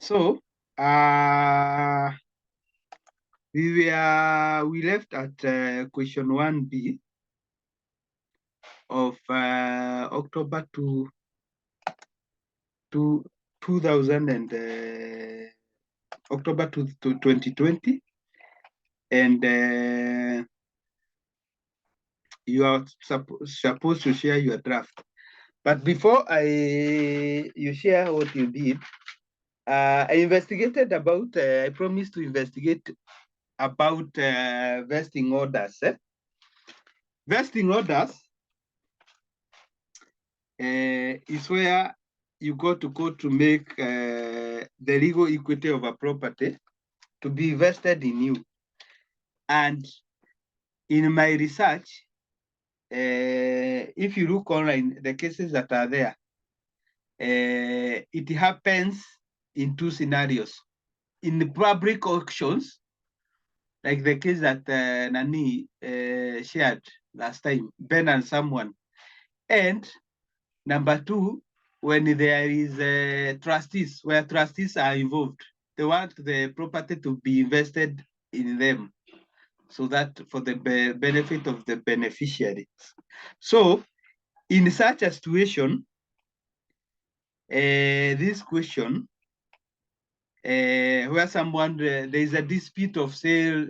So we left at question 1B of October to 2000 and October to 2020, and you are supposed to share your draft. But before you share what you did, I investigated about. I promised to investigate about vesting orders. Vesting orders is where you go to court to make the legal equity of a property to be vested in you. And in my research, if you look online, the cases that are there, it happens in two scenarios. In the public auctions, like the case that Nani shared last time, Ben and someone. And number two, when there is trustees, where trustees are involved, they want the property to be invested in them, so that for the benefit of the beneficiaries. So in such a situation, this question, where someone, there is a dispute of sale,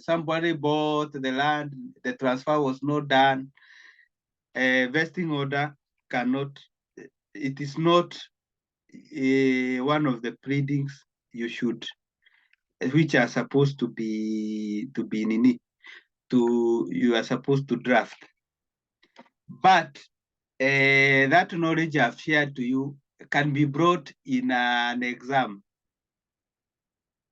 somebody bought the land, the transfer was not done, vesting order cannot, it is not one of the pleadings you should, which are supposed to be you are supposed to draft. But that knowledge I've shared to you can be brought in an exam,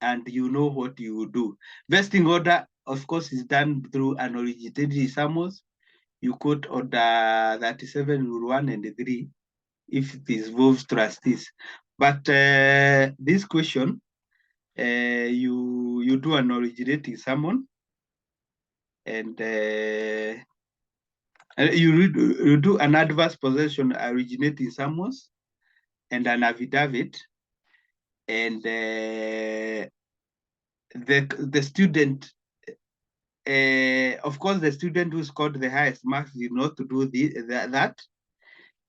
and you know what you do. Vesting order, of course, is done through an originated summons. You quote order 37 rule 1 and 3 if it involves trustees. But this question, you do an originating summon, and you do an adverse possession originating summons and an affidavit, and the student, of course, the student who scored the highest marks did not do that,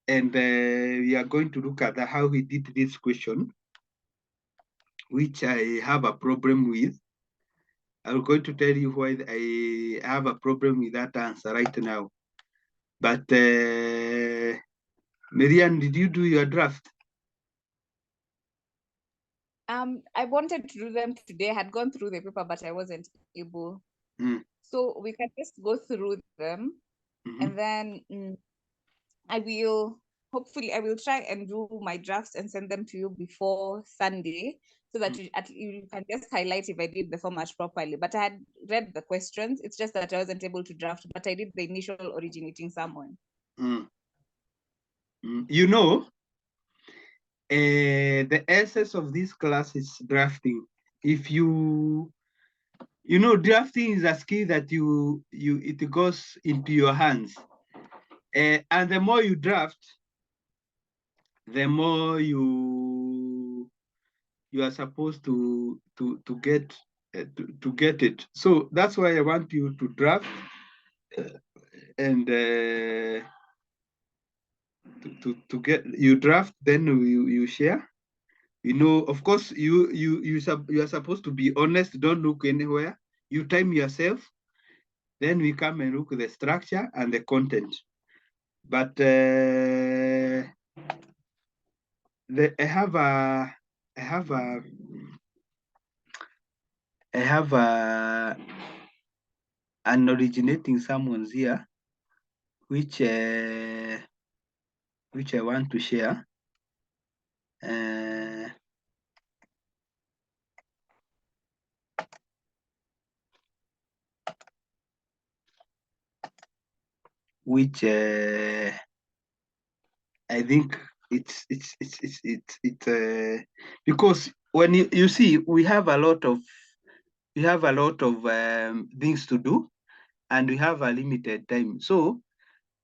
and we are going to look at how he did this question, which I have a problem with. I'm going to tell you why I have a problem with that answer right now. But Marianne, did you do your draft? I wanted to do them today. I had gone through the paper, but I wasn't able. So we can just go through them, and then I will try and do my drafts and send them to you before Sunday, so that you can just highlight if I did the format properly. But I had read the questions. It's just that I wasn't able to draft, but I did the initial originating summon. You know, the essence of this class is drafting. If you know, drafting is a skill that it goes into your hands, and the more you draft, the more you are supposed to get it. So that's why I want you to draft, and to get you draft, then you share. You know, of course, you are supposed to be honest. Don't look anywhere. You time yourself. Then we come and look at the structure and the content. But I have an originating summons here, which I want to share. Which I think it's because when you see, we have a lot of things to do, and we have a limited time. So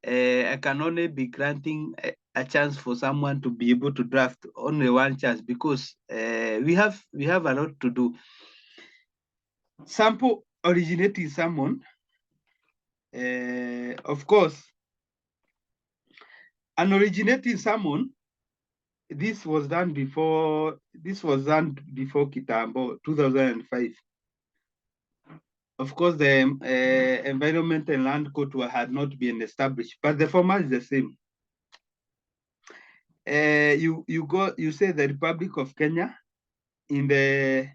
I can only be granting a chance for someone to be able to draft, only one chance, because we have a lot to do. Sample originating summon, of course, an originating summon. This was done before Kitambo, 2005. Of course, the Environment and Land Court had not been established, but the format is the same. You say the Republic of Kenya in the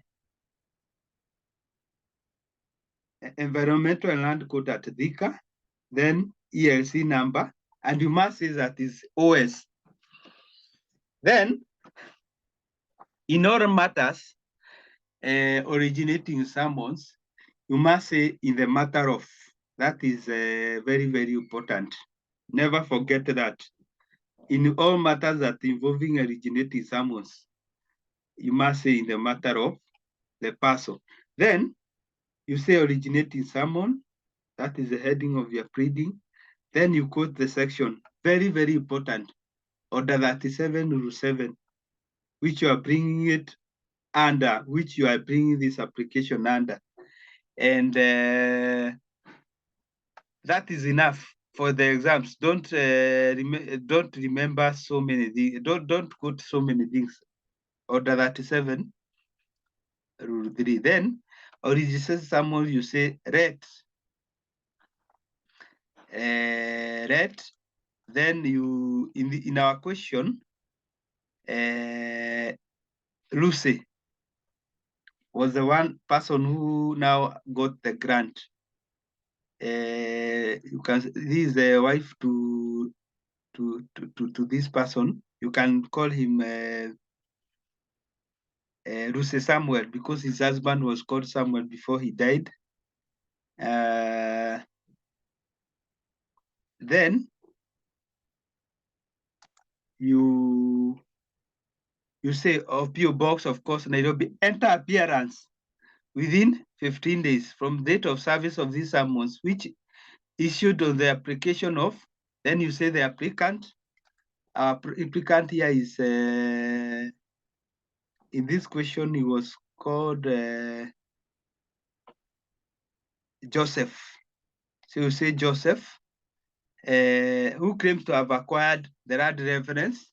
Environmental and Land Court at Thika, then ELC number, and you must say that is OS. Then, in all matters originating summons, you must say in the matter of. That is very, very important. Never forget that. In all matters that involving originating summons, you must say in the matter of the person. Then you say originating summon, that is the heading of your pleading. Then you quote the section, very, very important, Order 37 Rule 7, which you are bringing it under, which you are bringing this application under. And that is enough for the exams. Don't remember so many things. Don't quote so many things. Order 37, Rule 3. Then, originating summon, you say read. Read. Then you in our question, Lucy was the one person who now got the grant. You can, this is the wife to this person. You can call him Lucy Samuel, because his husband was called Samuel before he died. Then you say of PO Box, of course, Nairobi, enter appearance within 15 days from date of service of these summons, which issued on the application of. Then you say the applicant. Our applicant here is, in this question, he was called Joseph. So you say Joseph, who claims to have acquired the land reference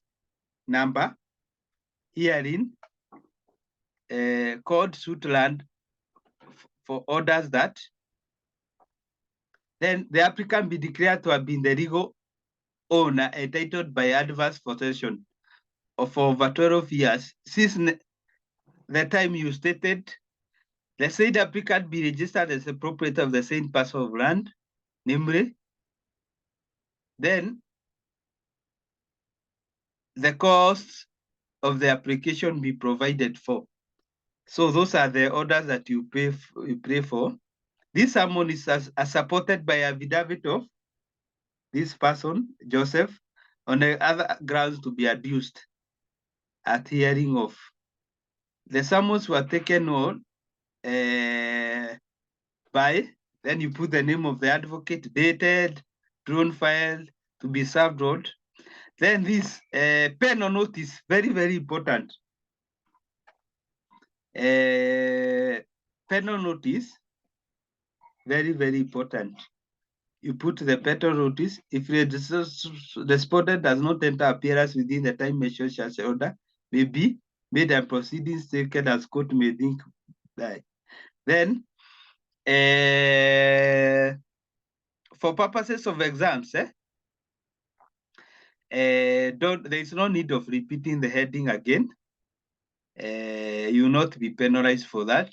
number herein, called Suitland for orders that. Then the applicant be declared to have been the legal owner entitled by adverse possession for over 12 years since the time you stated. The said applicant be registered as a proprietor of the same parcel of land, namely. Then the costs of the application be provided for. So those are the orders that you pay for. This summon is supported by affidavit of this person, Joseph, on the other grounds to be adduced at hearing of. The summons were taken on by, then you put the name of the advocate, dated, drawn file, to be served on. Then this pen or notice, very, very important. Pen or notice, very, very important. You put the pen or notice. If the respondent does not enter appearance within the time measured, such order may be made and proceedings taken as court may think that. Then, for purposes of exams, there is no need of repeating the heading again. You will not be penalized for that.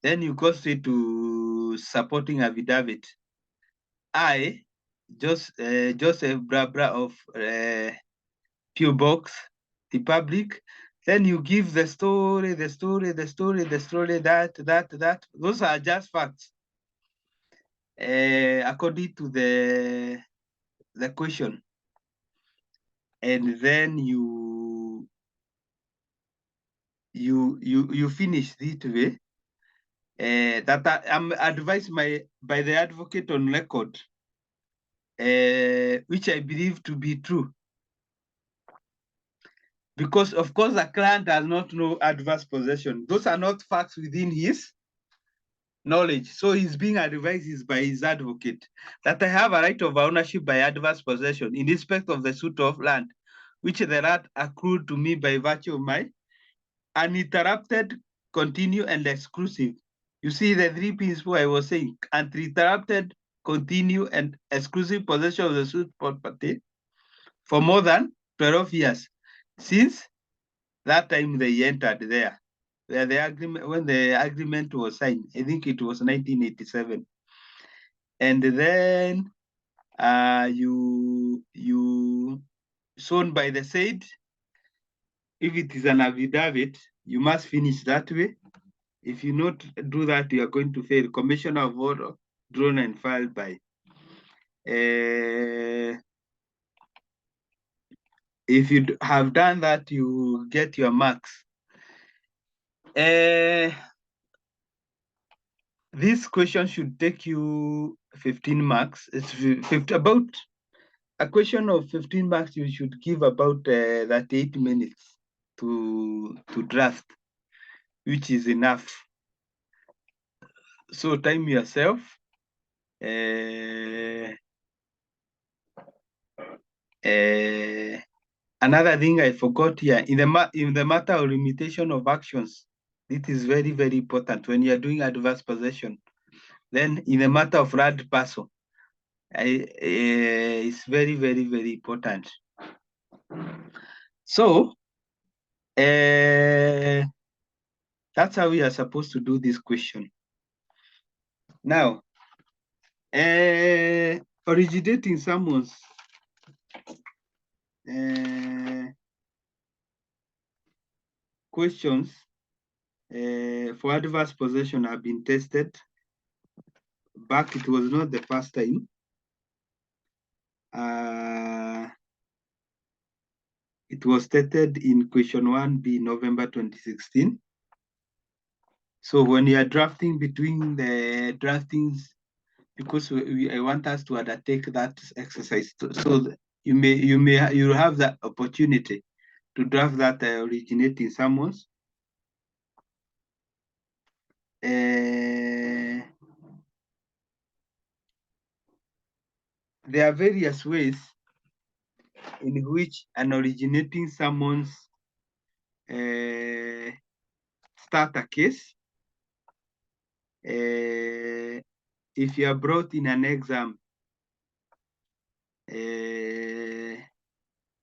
Then you go straight to supporting affidavit. I, Joseph Brabra of PO Box, the public. Then you give the story, that. Those are just facts. According to the question. And then you finish it way. That I'm advised by the advocate on record, which I believe to be true. because of course the client does not know adverse possession. Those are not facts within his knowledge. So he's being advised by his advocate that I have a right of ownership by adverse possession in respect of the suit of land, which the right accrued to me by virtue of my uninterrupted, continue, and exclusive. You see the three principles I was saying: uninterrupted, continue, and exclusive possession of the suit property for more than 12 years since that time they entered there. The agreement, when the agreement was signed, I think it was 1987. And then you shown by the said, if it is an affidavit, you must finish that way. If you not do that, you are going to fail. Commissioner of order drawn and filed by. If you have done that, you get your marks. This question should take you 15 marks. It's 50, about a question of 15 marks. You should give about 38 minutes to draft, which is enough. So time yourself. Another thing I forgot here, in the matter of limitation of actions, it is very, very important when you are doing adverse possession. Then in the matter of third person, it's very, very, very important. So that's how we are supposed to do this question. Now, originating summons. Questions for adverse possession have been tested. Back, it was not the first time. It was stated in question 1B, November 2016. So when you are drafting between the draftings, because I want us to undertake that exercise, so you have the opportunity to draft that originating summons. There are various ways in which an originating summons start a case. If you are brought in an exam,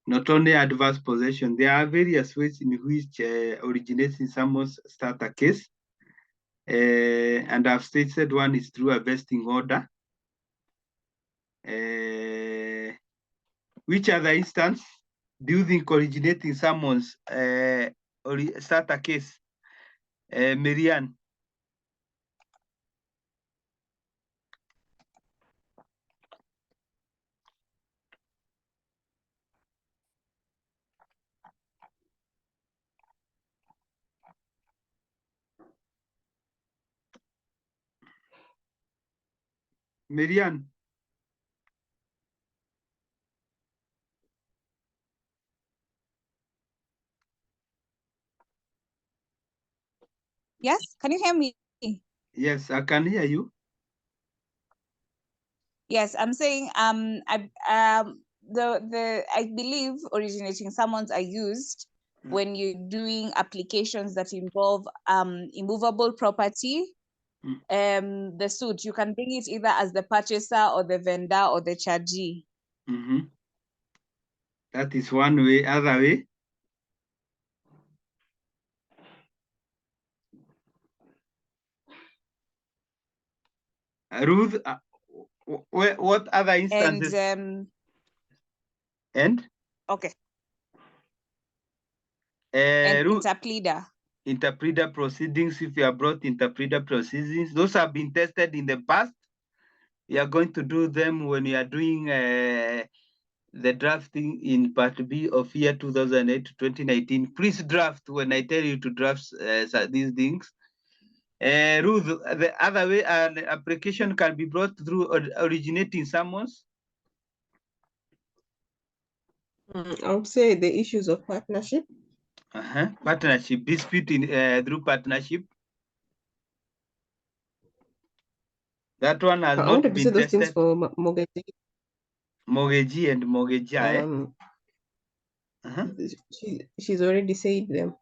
not only adverse possession, there are various ways in which originating summons start a case. And I've stated one is through a vesting order. Which other instance do you think originating summons start a case? Marianne? Marianne? Yes, can you hear me? Yes, I can hear you. Yes, I'm saying I believe originating summons are used when you're doing applications that involve immovable property. The suit, you can bring it either as the purchaser or the vendor or the chargee. That is one way. Other way? Ruth, what other instances? And? Okay. And interpleader. Interpleader proceedings, if you are brought interpleader proceedings, those have been tested in the past. You are going to do them when you are doing the drafting in Part B of year 2008 to 2019. Please draft when I tell you to draft these things. Ruth, the other way an application can be brought through originating summons? I would say the issues of partnership. Partnership, dispute in, through partnership. That one has I not wanted to been say those tested. things for mortgagee. Mortgagee and mortgagee. She's already said them.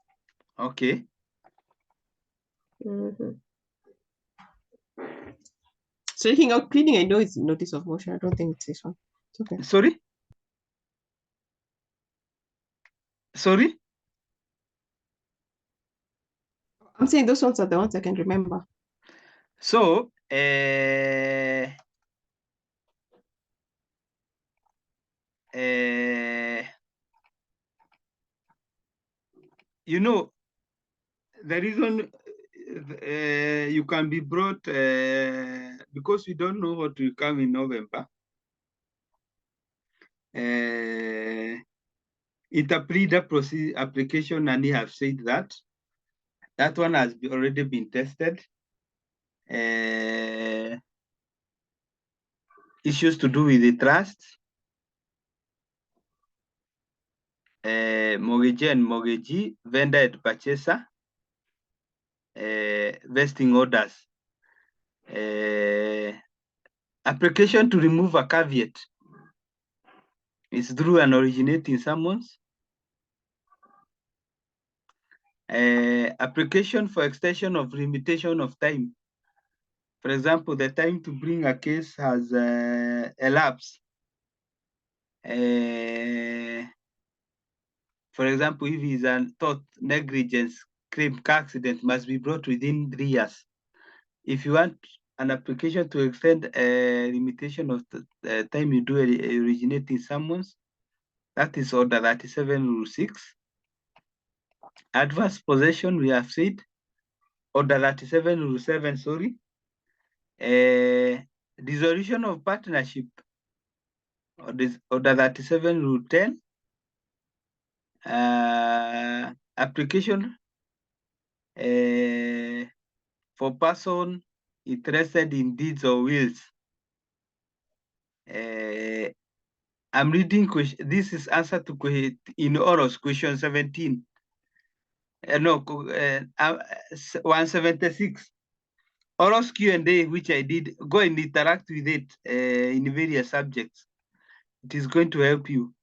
Okay. So taking out pleading, I know it's notice of motion. I don't think it's this one. It's okay. Sorry? Sorry? I'm saying those ones are the ones I can remember. So, you know, the reason you can be brought, because we don't know what will come in November. Interpleader procedure application, and they have said that one has already been tested. Issues to do with the trust, mortgagee and mortgagee, vendor and purchaser, vesting orders, application to remove a caveat is through an originating summons. Application for extension of limitation of time. For example, the time to bring a case has elapsed. For example, if it's a tort negligence claim, car accident must be brought within 3 years. If you want an application to extend a limitation of the time you do originating summons, that is order 37 rule 6. Adverse possession, we have said, order 37 rule 7, sorry. Dissolution of partnership, order 37 rule 10. Application for person interested in deeds or wills. I'm reading question. This is answer to in Oros question 17. No, 176. Oros Q&A, which I did. Go and interact with it in various subjects. It is going to help you.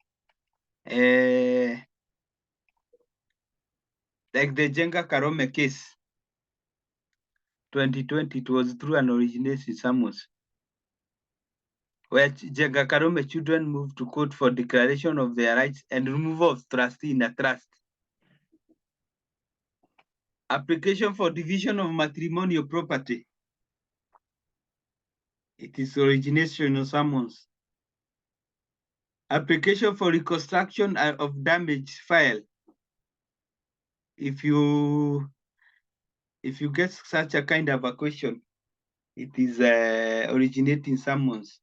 Like the Jenga Karome case, 2020, it was through an origination summons, where Jenga Karome children moved to court for declaration of their rights and removal of trustee in a trust. Application for division of matrimonial property. It is origination of summons. Application for reconstruction of damage file. If you get such a kind of a question, it is originating summons.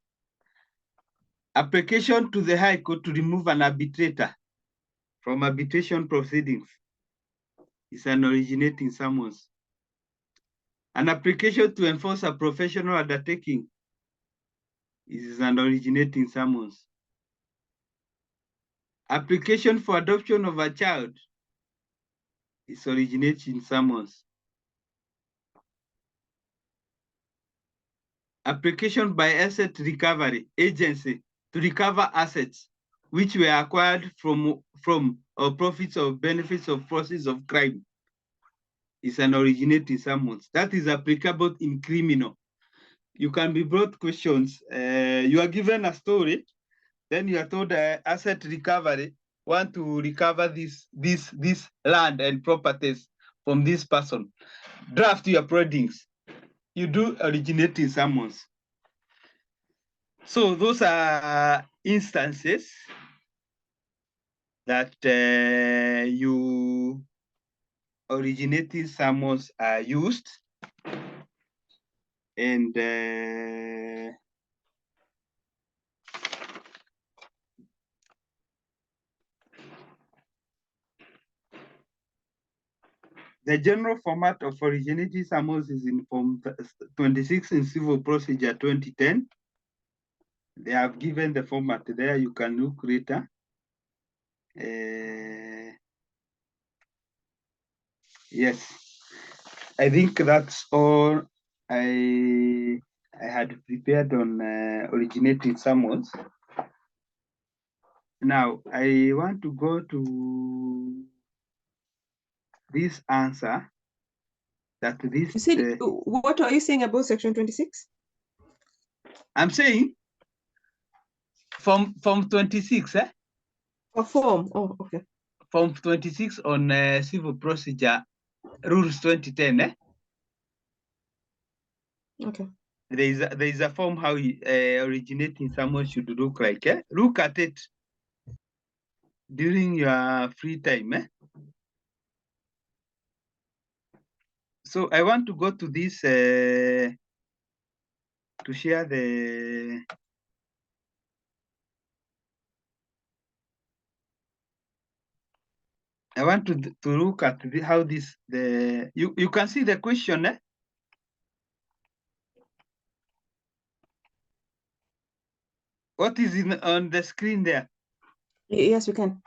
Application to the High Court to remove an arbitrator from arbitration proceedings is an originating summons. An application to enforce a professional undertaking is an originating summons. Application for adoption of a child is originating summons. Application by asset recovery agency to recover assets which were acquired from or profits or benefits of process of crime is an originating summons. That is applicable in criminal. You can be brought questions. You are given a story, then you are told asset recovery, want to recover this land and properties from this person. Draft your pleadings. You do originating summons. So those are instances that you originating summons are used, and the general format of originating summons is in Form 26 in Civil Procedure 2010. They have given the format there. You can look later. Yes, I think that's all I had prepared on originating summons. Now I want to go to this answer that this. You said, what are you saying about section 26? I'm saying from 26, A form. Oh, okay. From 26 on civil procedure rules 2010, Okay. There is a form how originating someone should look like. Look at it during your free time. So I want to go to this to share the. I want to look at how this you can see the question. What is on the screen there? Yes, we can.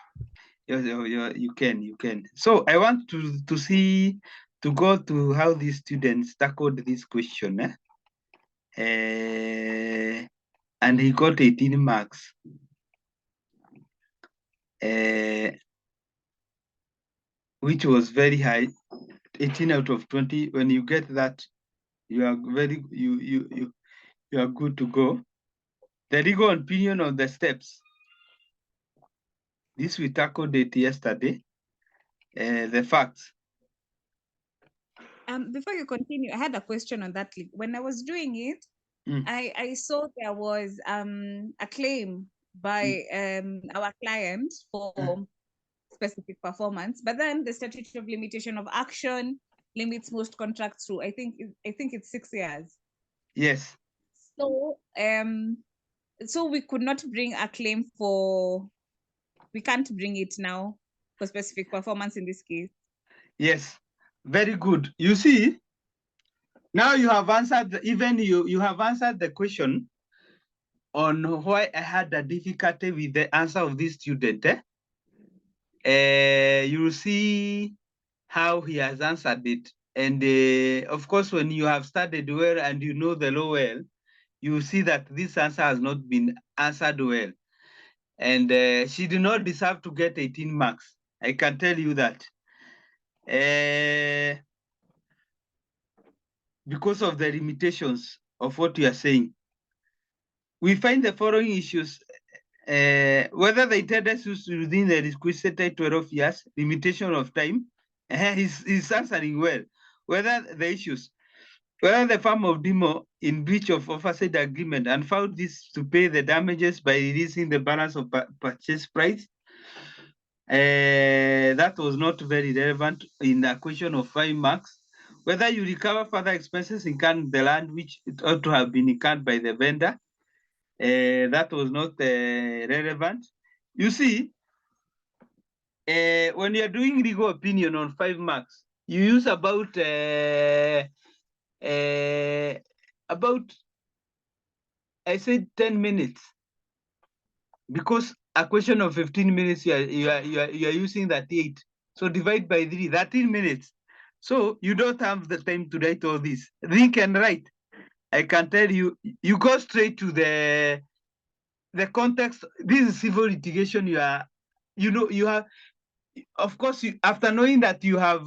You can. So I want to see, to go to how these students tackled this question. And he got 18 marks. Which was very high, 18 out of 20. When you get that, you are you are good to go. The legal opinion on the steps. This we tackled it yesterday. The facts. Before you continue, I had a question on that. When I was doing it, I saw there was a claim by our client for specific performance, but then the statute of limitation of action limits most contracts to I think it's 6 years. Yes. So so we could not bring a claim for, we can't bring it now for specific performance in this case. Yes, very good. You see, now you have answered, even you have answered the question on why I had a difficulty with the answer of this student. You will see how he has answered it. And of course, when you have studied well and you know the law well, you will see that this answer has not been answered well. And she did not deserve to get 18 marks. I can tell you that. Because of the limitations of what you are saying. We find the following issues. Whether the intended use within the requisite 12 years, limitation of time, he's answering well. Whether the issues, whether the firm of demo in breach of offered agreement and found this to pay the damages by releasing the balance of purchase price, that was not very relevant in the question of 5 marks. Whether you recover further expenses incurred the land which it ought to have been incurred by the vendor, that was not relevant. You see, when you're doing legal opinion on 5 marks, you use about I said 10 minutes, because a question of 15 minutes you are using 38. So divide by 3, 13 minutes. So you don't have the time to write all this. Think and write. I can tell you, you go straight to the context. This is civil litigation. You have, of course, after knowing that you have,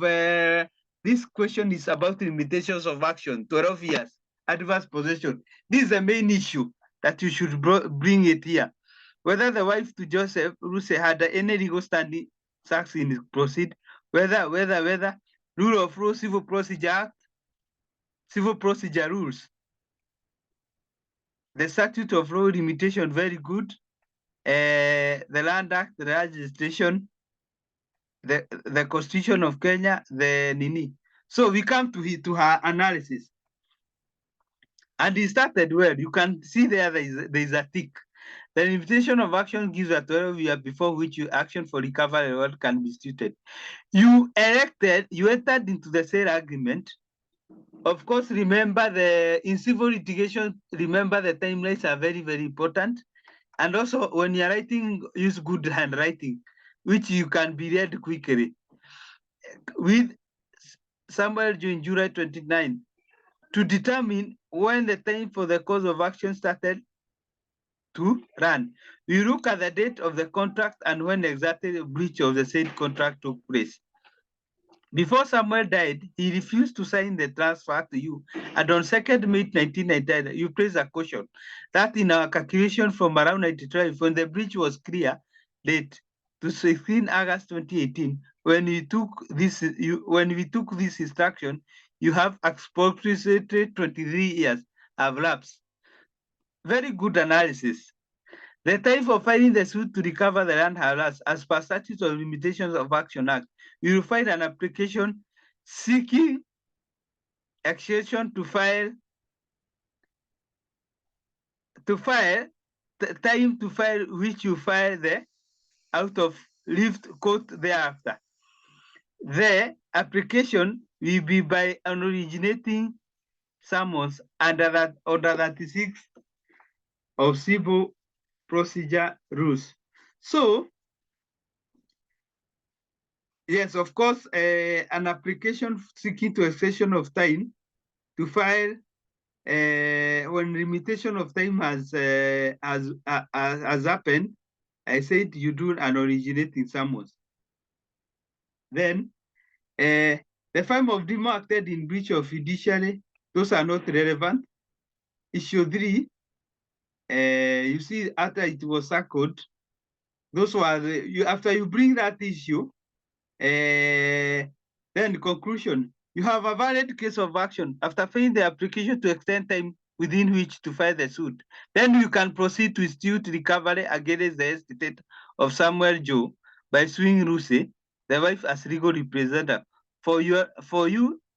this question is about limitations of action, 12 years, adverse possession. This is the main issue that you should bring it here. Whether the wife to Joseph Ruse had any legal standing sucks in proceed, whether rule of law, civil procedure act, civil procedure rules. The statute of law limitation, very good. The Land Act, the registration, the Constitution of Kenya, the Nini. So we come to her analysis. And he started well. You can see there is a tick. The limitation of action gives a 12 year before which you action for recovery reward can be instituted. You entered into the sale agreement. Of course, remember in civil litigation, remember the timelines are very, very important. And also when you're writing, use good handwriting, which you can be read quickly. With Samuel in July 29 to determine when the time for the cause of action started to run. We look at the date of the contract and when exactly the breach of the said contract took place. Before Samuel died, he refused to sign the transfer to you. And on 2nd May 1999, you placed a caution that in our calculation from around 95, when the breach was clear, date to 16 August 2018, when we took this instruction, you have approximately 23 years have lapsed. Very good analysis. The time for filing the suit to recover the land has, as per Statute of Limitations of Action Act, you will file an application seeking extension to file the time to file which you file the out of lived court thereafter. The application will be by an originating summons under that order 36 of civil procedure rules. So yes, of course, an application seeking to extension of time to file when limitation of time has happened. I said you do an originating summons. Then the firm of demo acted in breach of fiduciary, those are not relevant. Issue 3, you see, after it was circled, those were after you bring that issue, then the conclusion, you have a valid case of action after filing the application to extend time within which to file the suit. Then you can proceed to institute recovery against the estate of Samuel Joe by suing Lucy, the wife, as legal representative. For you,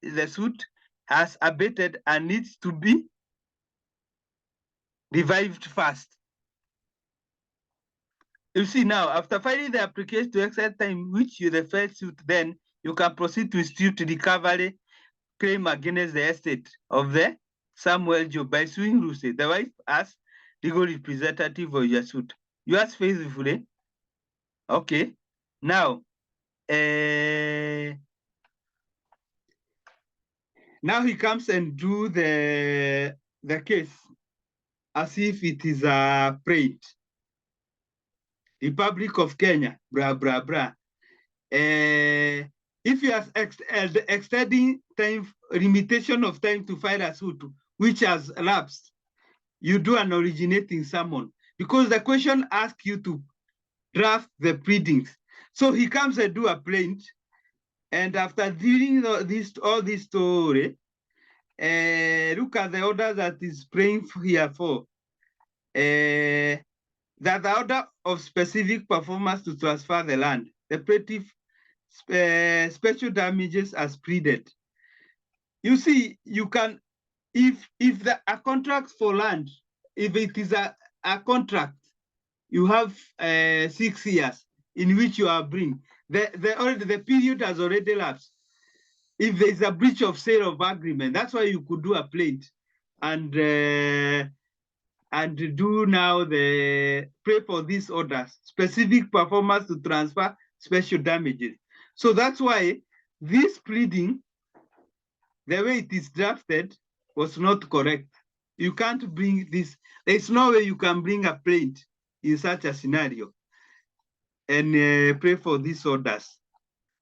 the suit has abated and needs to be revived fast. You see now, after filing the application to extend time which you the first suit, then you can proceed to institute recovery claim against the estate of the Samuel Joe by suing Lucy, the wife, as legal representative of your suit. Yours faithfully. Okay. Now, now he comes and do the case as if it is a plaint. Republic of Kenya, blah, blah, blah. If you are extending time, limitation of time to file a suit, which has elapsed, you do an originating summon, because the question asks you to draft the pleadings. So he comes and do a plaint, and after dealing all this story, look at the order that is praying here for. That the order of specific performance to transfer the land, the plaintiff special damages as pleaded. You see, you can, if a contract for land, if it is a contract, you have 6 years in which you are bring. The period has already lapsed. If there is a breach of sale of agreement, that's why you could do a plaint and do now the pray for these orders, specific performance to transfer special damages. So that's why this pleading, the way it is drafted, was not correct. You can't bring this. There's no way you can bring a plaint in such a scenario and pray for these orders.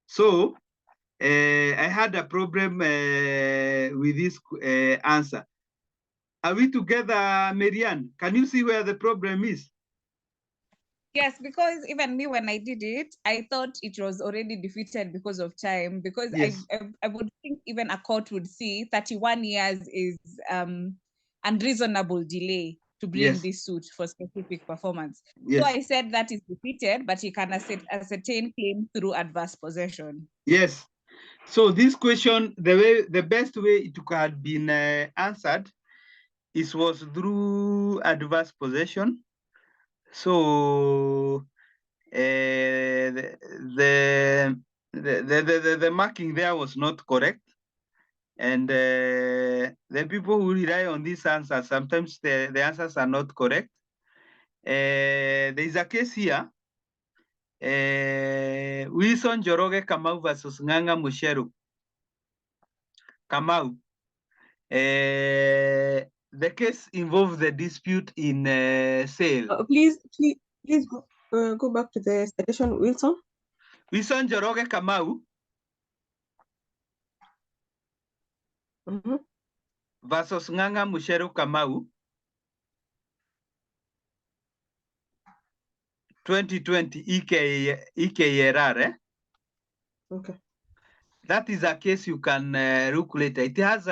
So I had a problem with this answer. Are we together, Marianne? Can you see where the problem is? Yes, because even me, when I did it, I thought it was already defeated because of time. Because yes. I would think even a court would see 31 years is unreasonable delay to bring this suit for specific performance. So I said that is defeated, but you can ascertain claim through adverse possession. Yes. So this question, the best way it could have been answered was through adverse possession. So the marking there was not correct, and the people who rely on these answers, sometimes the answers are not correct. There is a case here, Wilson Joroge Kamau versus Nganga Musheru. Kamau. The case involves the dispute in sale. Please go back to the citation, Wilson. Wilson Joroge Kamau versus Nganga Musheru Kamau, 2020 EKRR. Okay. That is a case you can look later. It has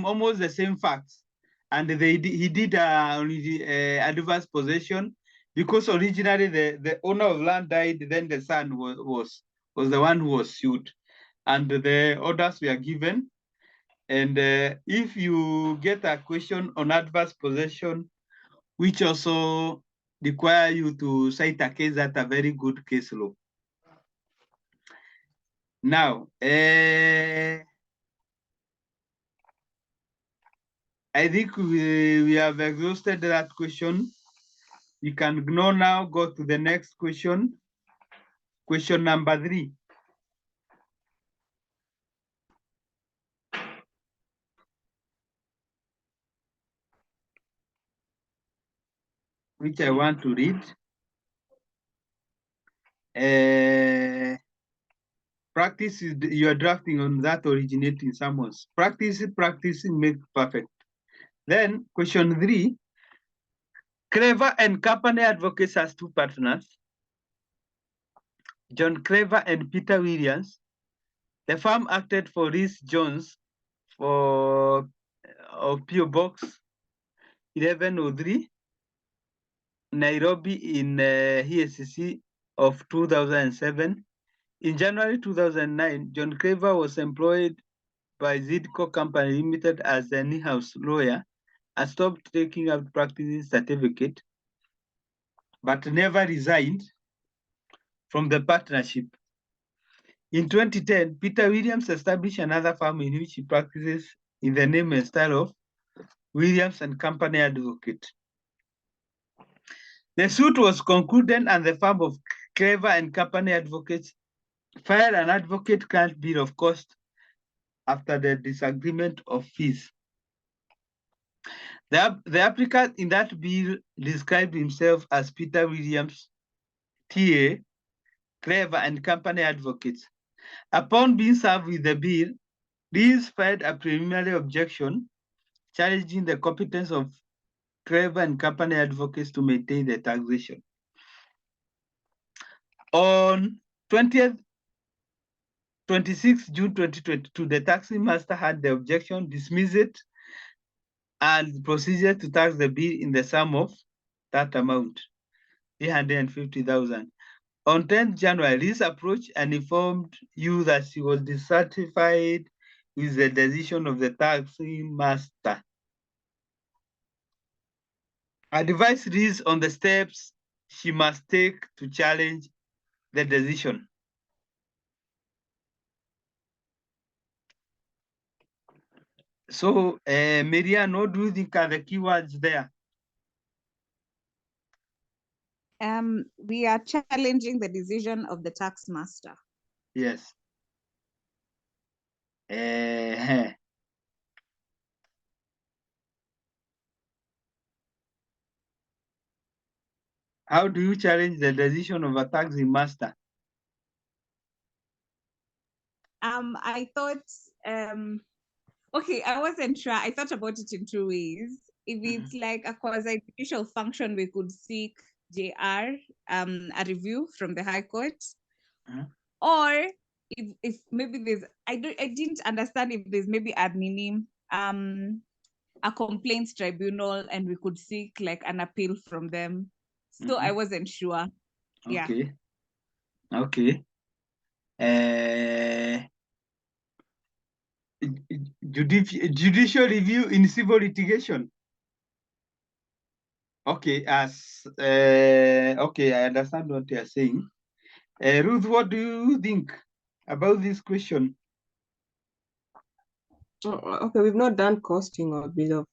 almost the same facts, and he did adverse possession because originally the owner of land died. Then the son was the one who was sued, and the orders were given. And if you get a question on adverse possession, which also require you to cite a case at a very good case law. Now, I think we have exhausted that question. You can now go to the next question. Question number 3. Which I want to read. Practice is you are drafting on that originating summons. Practicing make perfect. Then question 3. Clever and Company Advocates has 2 partners, John Clever and Peter Williams. The firm acted for Rhys Jones for PO Box 1103, Nairobi in EACC of 2007. In January 2009, John Clever was employed by Zidco Company Limited as an in-house lawyer and stopped taking out practicing certificate, but never resigned from the partnership. In 2010, Peter Williams established another firm in which he practices in the name and style of Williams and Company Advocate. The suit was concluded and the firm of Clever and Company Advocates filed an advocate client bill of cost after the disagreement of fees. The applicant in that bill described himself as Peter Williams, TA, Clever and Company Advocates. Upon being served with the bill, Rhys filed a preliminary objection challenging the competence of Clever and Company Advocates to maintain the taxation. On 26 June 2022, the taxing master had the objection dismissed and proceeded to tax the bill in the sum of that amount, 350,000. On 10th January, Rhys approached and informed you that she was dissatisfied with the decision of the taxing master. Advised Rhys on the steps she must take to challenge the decision. So, Marianne, what do you think are the keywords there? We are challenging the decision of the tax master. Yes. How do you challenge the decision of a taxing master? I thought, okay, I wasn't sure. I thought about it in 2 ways. If it's like a quasi-judicial function, we could seek JR, a review from the High Court. Or if maybe there's, I didn't understand if there's maybe a complaints tribunal and we could seek like an appeal from them. So I wasn't sure. Okay. Yeah. Okay. Judicial review in civil litigation. Okay, okay, I understand what you are saying. Ruth, what do you think about this question? Okay, we've not done costing or bill of,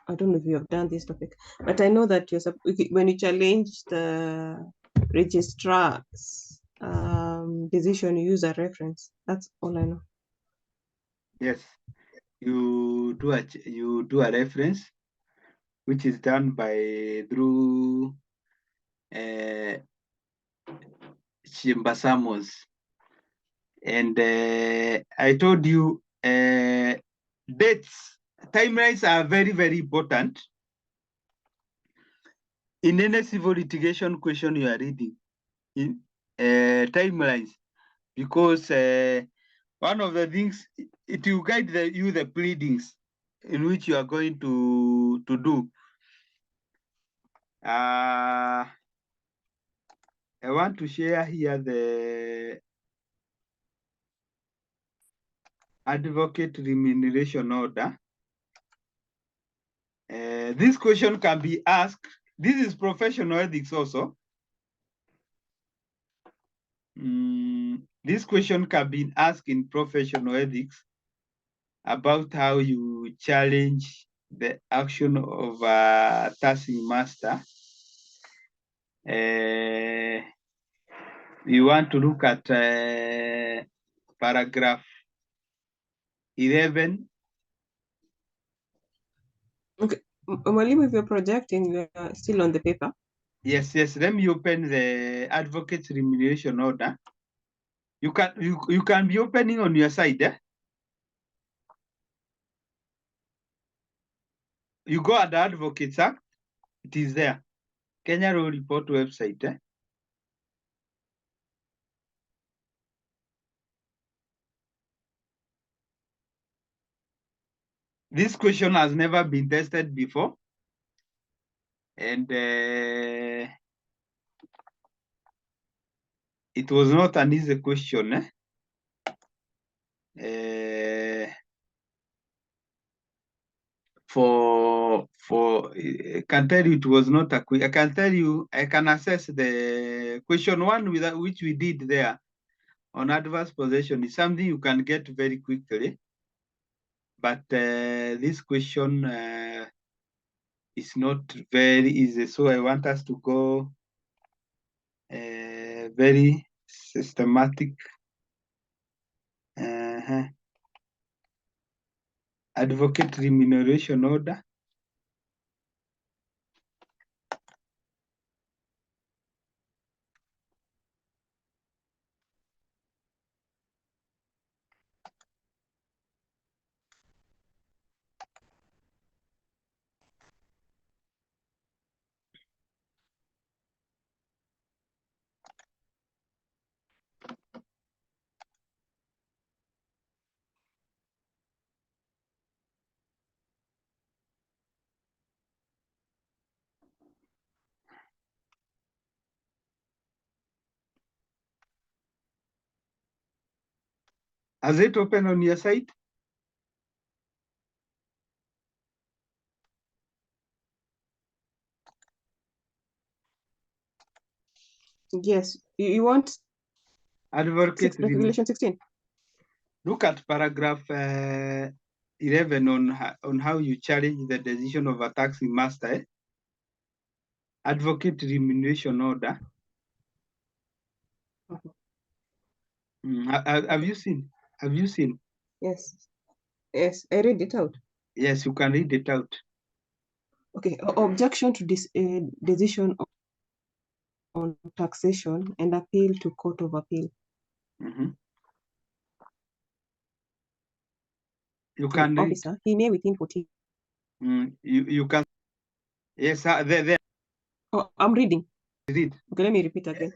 I don't know if you have done this topic, but I know that when you challenge the registrar's decision, you use a reference. That's all I know. Yes. you do a reference, which is done through chamber summons. And I told you dates, timelines are very, very important in any civil litigation question you are reading. In timelines, because one of the things, it will guide you the pleadings in which you are going to do. I want to share here the advocate remuneration order. This question can be asked. This is professional ethics also. This question can be asked in professional ethics about how you challenge the action of a taxing master. We want to look at paragraph 11. Okay, Mwalimu, if you're projecting, you are still on the paper. Yes. Let me open the advocate's remuneration order. You can be opening on your side. You go at the Advocates Act, it is there. Kenya Law Report website. This question has never been tested before. And it was not an easy question. I can tell you it was not a quick. I can tell you, I can assess the question one which we did there on adverse possession is something you can get very quickly. But this question is not very easy. So I want us to go very systematic. Advocate remuneration order. Has it opened on your side? Yes, you want Advocate regulation 16. Look at paragraph 11 on how you challenge the decision of a taxing master. Advocate remuneration order. Have you seen? Have you seen? Yes, I read it out. Yes, you can read it out. Okay, objection to this decision on taxation and appeal to Court of Appeal. You can read. Officer, he may within 14. You can. Yes, there. Oh, I'm reading. Read. Okay, let me repeat again.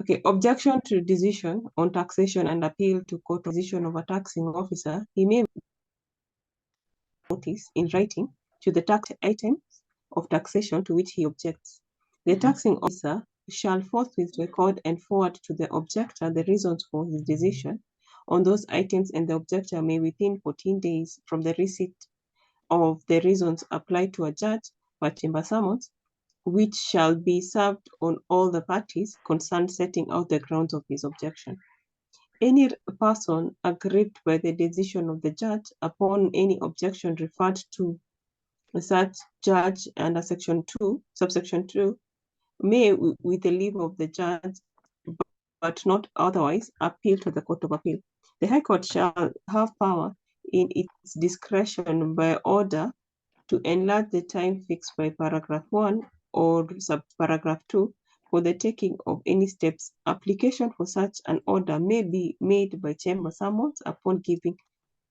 Okay, objection to decision on taxation and appeal to court decision of a taxing officer. He may notice in writing to the tax items of taxation to which he objects. The taxing officer shall forthwith record and forward to the objector the reasons for his decision on those items, and the objector may within 14 days from the receipt of the reasons apply to a judge for chamber summons, which shall be served on all the parties concerned, setting out the grounds of his objection. Any person aggrieved by the decision of the judge upon any objection referred to such judge under subsection 2, may, with the leave of the judge, but not otherwise, appeal to the Court of Appeal. The High Court shall have power, in its discretion by order to enlarge the time fixed by paragraph 1 or subparagraph 2 for the taking of any steps. Application for such an order may be made by chamber summons upon giving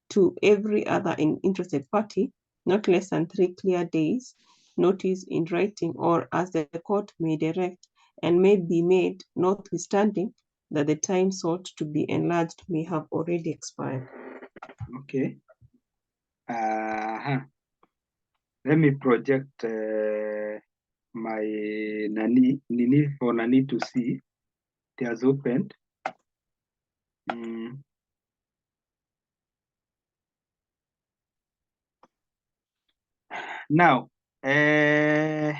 to every other interested party not less than 3 clear days notice in writing or as the court may direct, and may be made notwithstanding that the time sought to be enlarged may have already expired. Okay. Let me project my Nini for Nani to see. It has opened. Now, your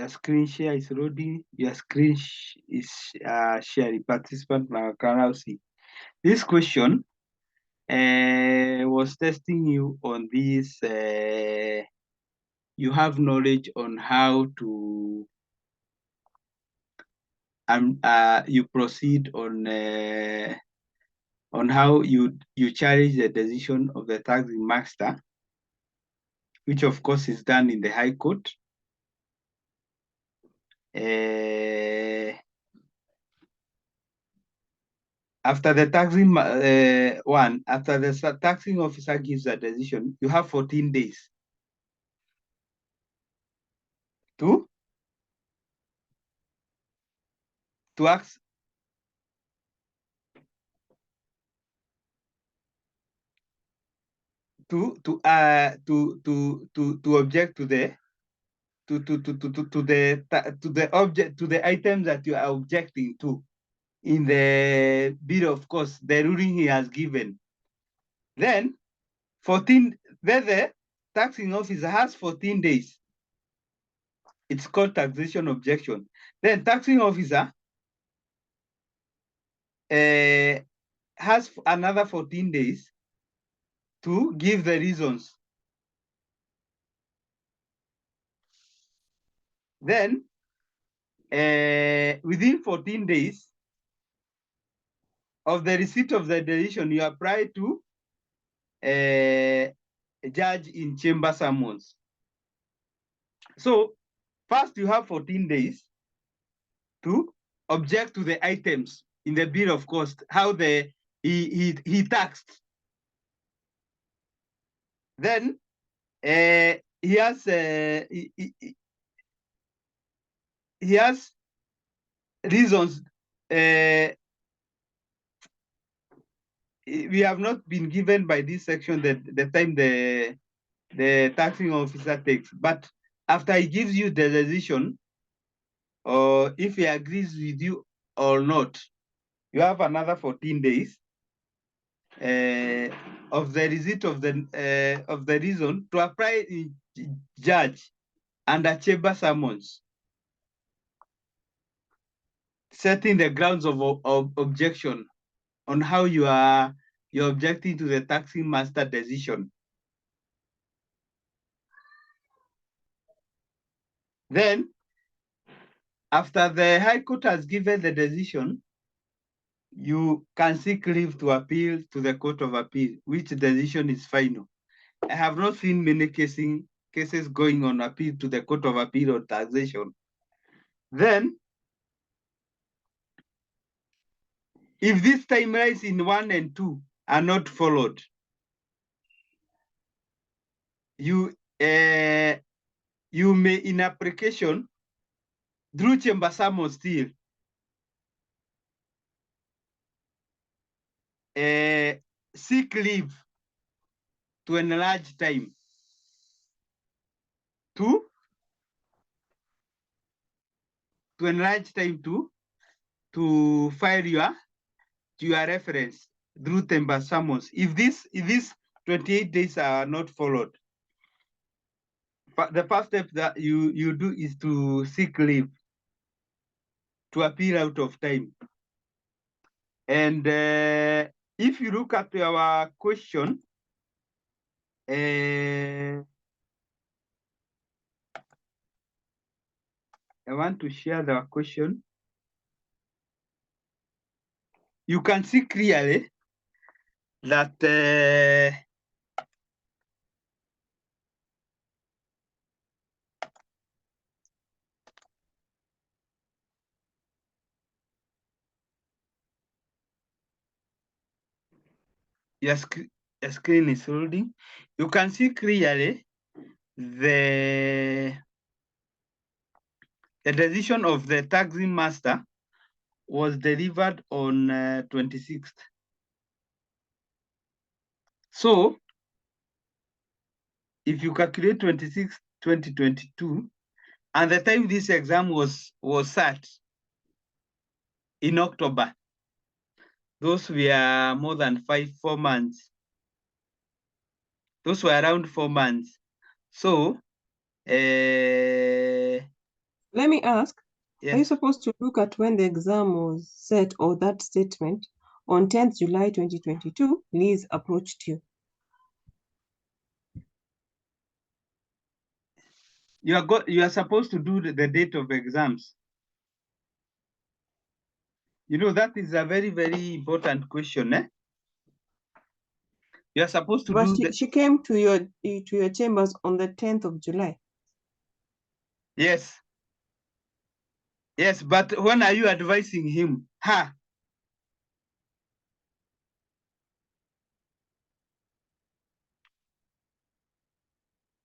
screen share is loading. Your screen is sharing. Participant now can see. This question was testing you on this. You have knowledge on how to you proceed on how you challenge the decision of the taxing master, which of course is done in the High Court. After the taxing after the taxing officer gives a decision, you have 14 days to ask to object to the object, to the items that you are objecting to in the bill. Of course, the ruling he has given. Then the taxing officer has 14 days. It's called taxation objection. Then taxing officer has another 14 days to give the reasons. Then within 14 days of the receipt of the decision, you apply to judge in chamber summons. So first you have 14 days to object to the items in the bill of cost, how he taxed. Then he has reasons. We have not been given by this section the time the taxing officer takes, but after he gives you the decision, or if he agrees with you or not, you have another 14 days of the receipt of the reason to apply judge under chamber summons, setting the grounds of objection on how you're objecting to the taxing master decision. Then, after the High Court has given the decision, you can seek leave to appeal to the Court of Appeal, which decision is final. I have not seen many cases going on appeal to the Court of Appeal on taxation. Then, if these timelines in 1 and 2 are not followed, you may, in application, through chamber summons still, seek leave to enlarge time to file your reference through chamber summons. If these 28 days are not followed, the first step that you do is to seek leave to appeal out of time. And if you look at our question, I want to share the question. You can see clearly that your screen is holding, you can see clearly the decision of the taxing master was delivered on 26th. So if you calculate 26, 2022, and the time this exam was sat in October, those were more than 4 months. Those were around 4 months. So let me ask, yes. Are you supposed to look at when the exam was set or that statement on 10th July 2022, Liz approached you? You are supposed to do the date of exams. You know, that is a very, very important question. You are supposed to do. She came to your chambers on the 10th of July. Yes. Yes, but when are you advising him? Ha!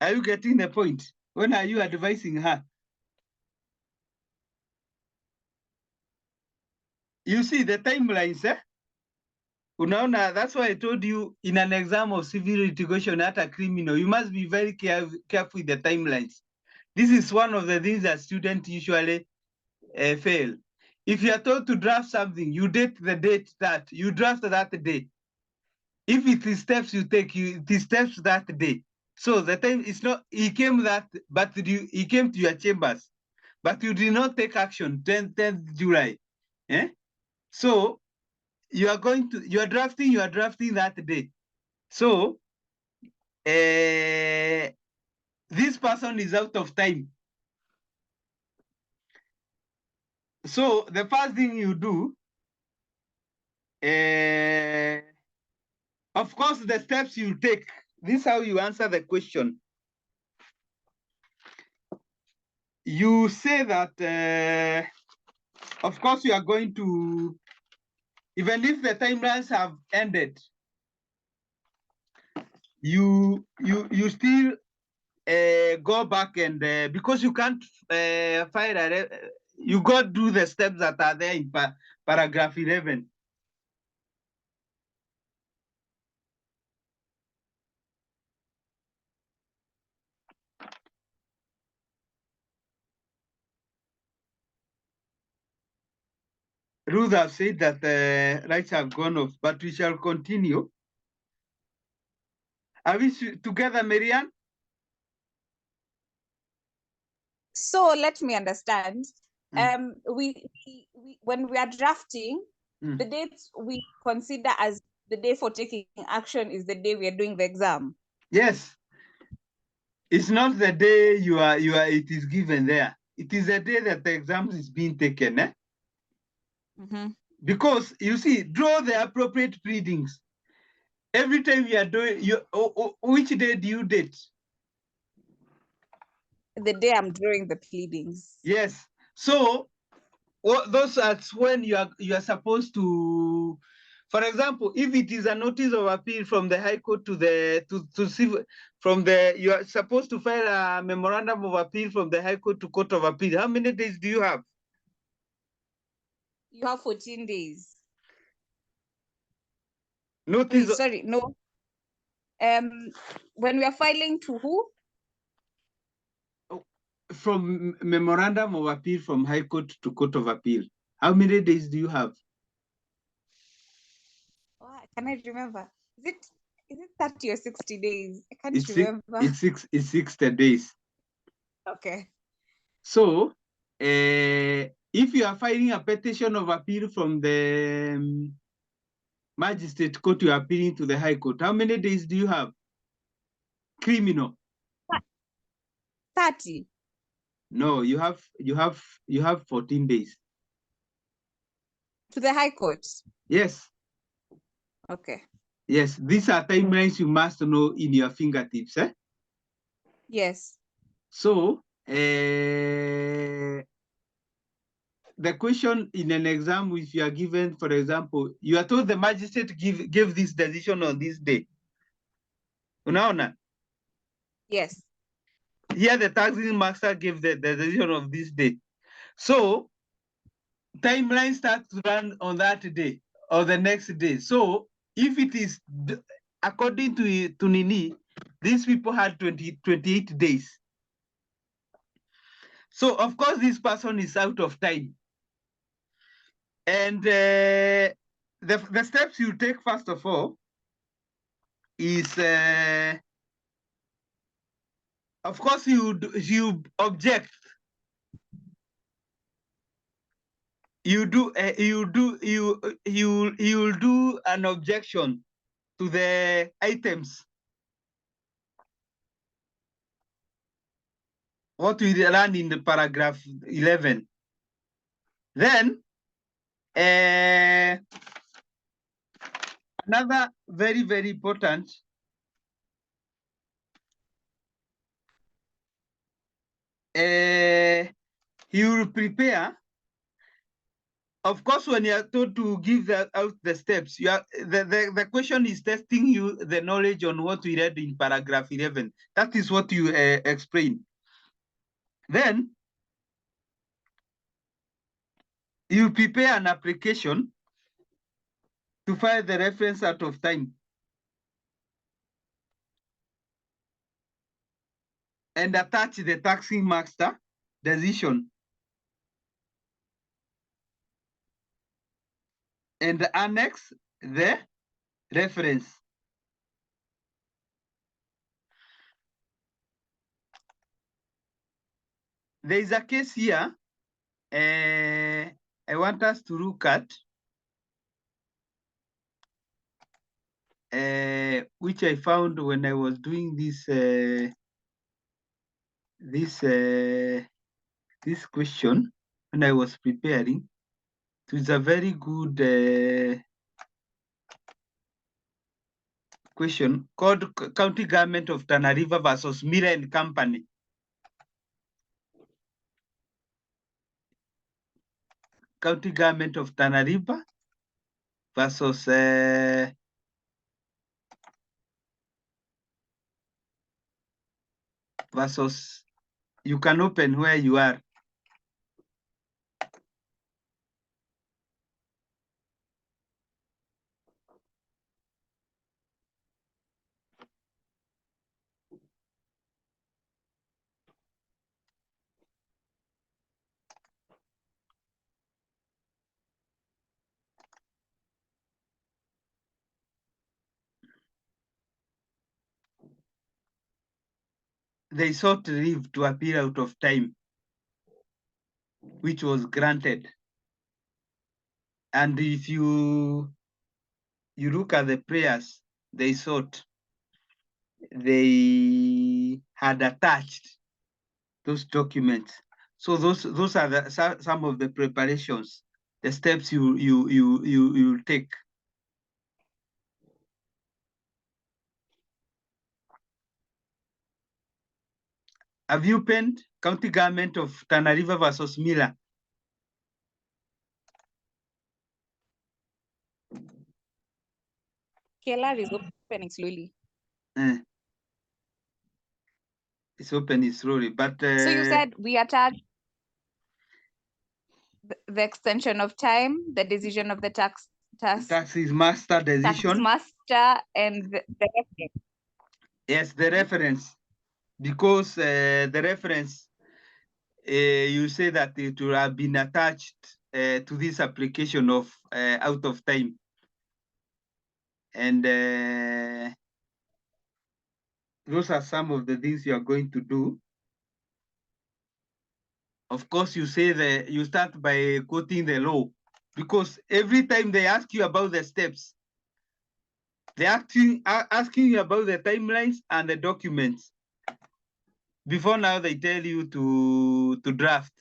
Are you getting the point? When are you advising her? You see the timelines, Unaona, that's why I told you in an exam of civil litigation at a criminal, you must be very careful with the timelines. This is one of the things that students usually fail. If you are told to draft something, you date the date that you draft that day. If it is steps you take, it is steps that day. So the time is not, he came he came to your chambers, but you did not take action 10th July. So you are drafting that day. So this person is out of time. So the first thing you do, of course, the steps you take, this is how you answer the question. You say that, of course, you are going to, even if the timelines have ended, you still go back and because you can't file you got to do the steps that are there in paragraph 11. Ruth have said that lights have gone off, but we shall continue. Are we together, Marianne? So let me understand. We when we are drafting, the dates we consider as the day for taking action is the day we are doing the exam. Yes. It's not the day it is given there. It is the day that the exam is being taken. Because you see, draw the appropriate pleadings. Every time you are doing, which day do you date? The day I'm drawing the pleadings. Yes. So those are when you are supposed to, for example, if it is a notice of appeal from the High Court to civil, you are supposed to file a memorandum of appeal from the High Court to Court of Appeal. How many days do you have? You have 14 days. Notice. Wait, sorry, no. When we are filing to who? From memorandum of appeal from High Court to Court of Appeal. How many days do you have? Oh, can I remember? Is it 30 or 60 days? I can't remember. It's 60 days. Okay. So if you are filing a petition of appeal from the magistrate court, you are appealing to the High Court. How many days do you have? Criminal. 30. No, you have 14 days. To the High Court? Yes. Okay. Yes, these are timelines you must know in your fingertips. Yes. So the question in an exam, if you are given, for example, you are told the magistrate give this decision on this day. Unaona? Yes. Here the taxing master gave the decision of this day. So timeline starts to run on that day or the next day. So if it is according to Nini, these people had 28 days. So of course this person is out of time. And the steps you take first of all is, of course, you object. You'll do an objection to the items. What we learned in the paragraph 11. Then another very, very important he will prepare. Of course, when you are told to give out the steps, the question is testing you the knowledge on what we read in paragraph 11. That is what you explain. Then you prepare an application to file the reference out of time and attach the taxing master decision and annex the reference. There is a case here I want us to look at, which I found when I was doing this this question when I was preparing. It was a very good question called County Government of Tana River versus Miller and Company. County Government of Tana River versus you can open where you are. They sought leave to appear out of time, which was granted. And if you look at the prayers they sought, they had attached those documents. So those are some of the preparations, the steps you take. Have you penned County Government of Tana River versus Miller? KLR is opening slowly. It's opening slowly, but so you said we attach the extension of time, the decision of the taxes master decision. Tax master and the reference. Yes, the reference, because the reference, you say that it will have been attached to this application of out of time. And those are some of the things you are going to do. Of course, you say that you start by quoting the law, because every time they ask you about the steps, they're asking you about the timelines and the documents. Before now, they tell you to draft.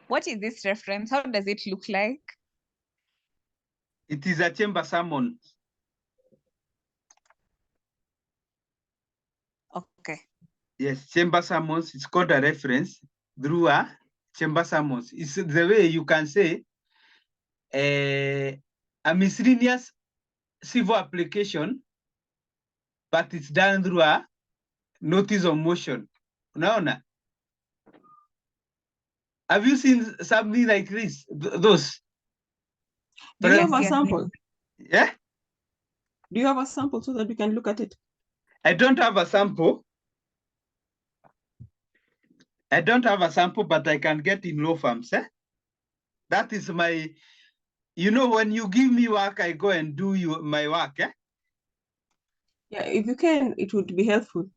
What is this reference? How does it look like? It is a chamber summons. Okay. Yes, chamber summons. It's called a reference through a chamber summons. It's the way you can say a miscellaneous civil application, but it's done through a notice of motion. Unaona? Have you seen something like this? Those? Do you have a Yes. sample? Yeah? Do you have a sample so that we can look at it? I don't have a sample. I don't have a sample, but I can get in law firms. That is my, you know, when you give me work, I go and do my work. Yeah, if you can, it would be helpful.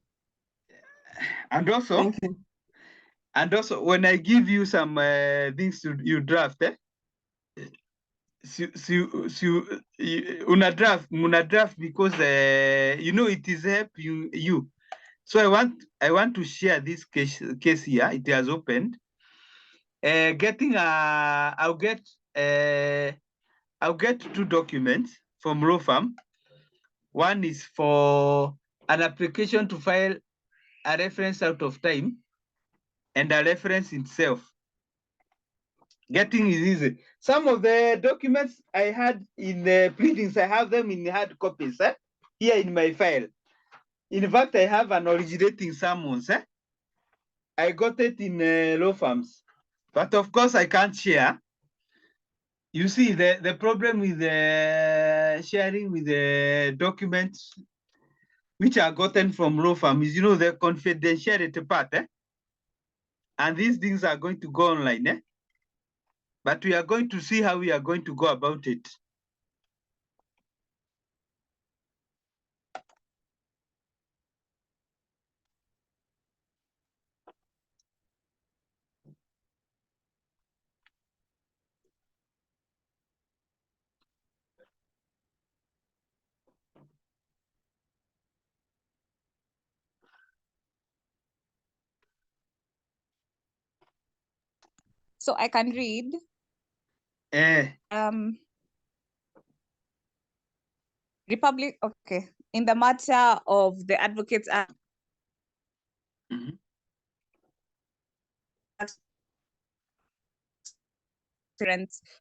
And also, Thank you. And also, when I give you some things you draft, una draft because you know it is help you. So I want to share this case here. It has opened. I'll get 2 documents from law firm. One is for an application to file a reference out of time, and a reference itself. Getting is easy. Some of the documents I had in the pleadings, I have them in hard copies here in my file. In fact, I have an originating summons. I got it in law firms, but of course I can't share. You see, the problem with sharing with the documents which are gotten from law firms is, you know, the confidentiality part. And these things are going to go online. But we are going to see how we are going to go about it. So I can read. Republic, okay. In the matter of the Advocates Act,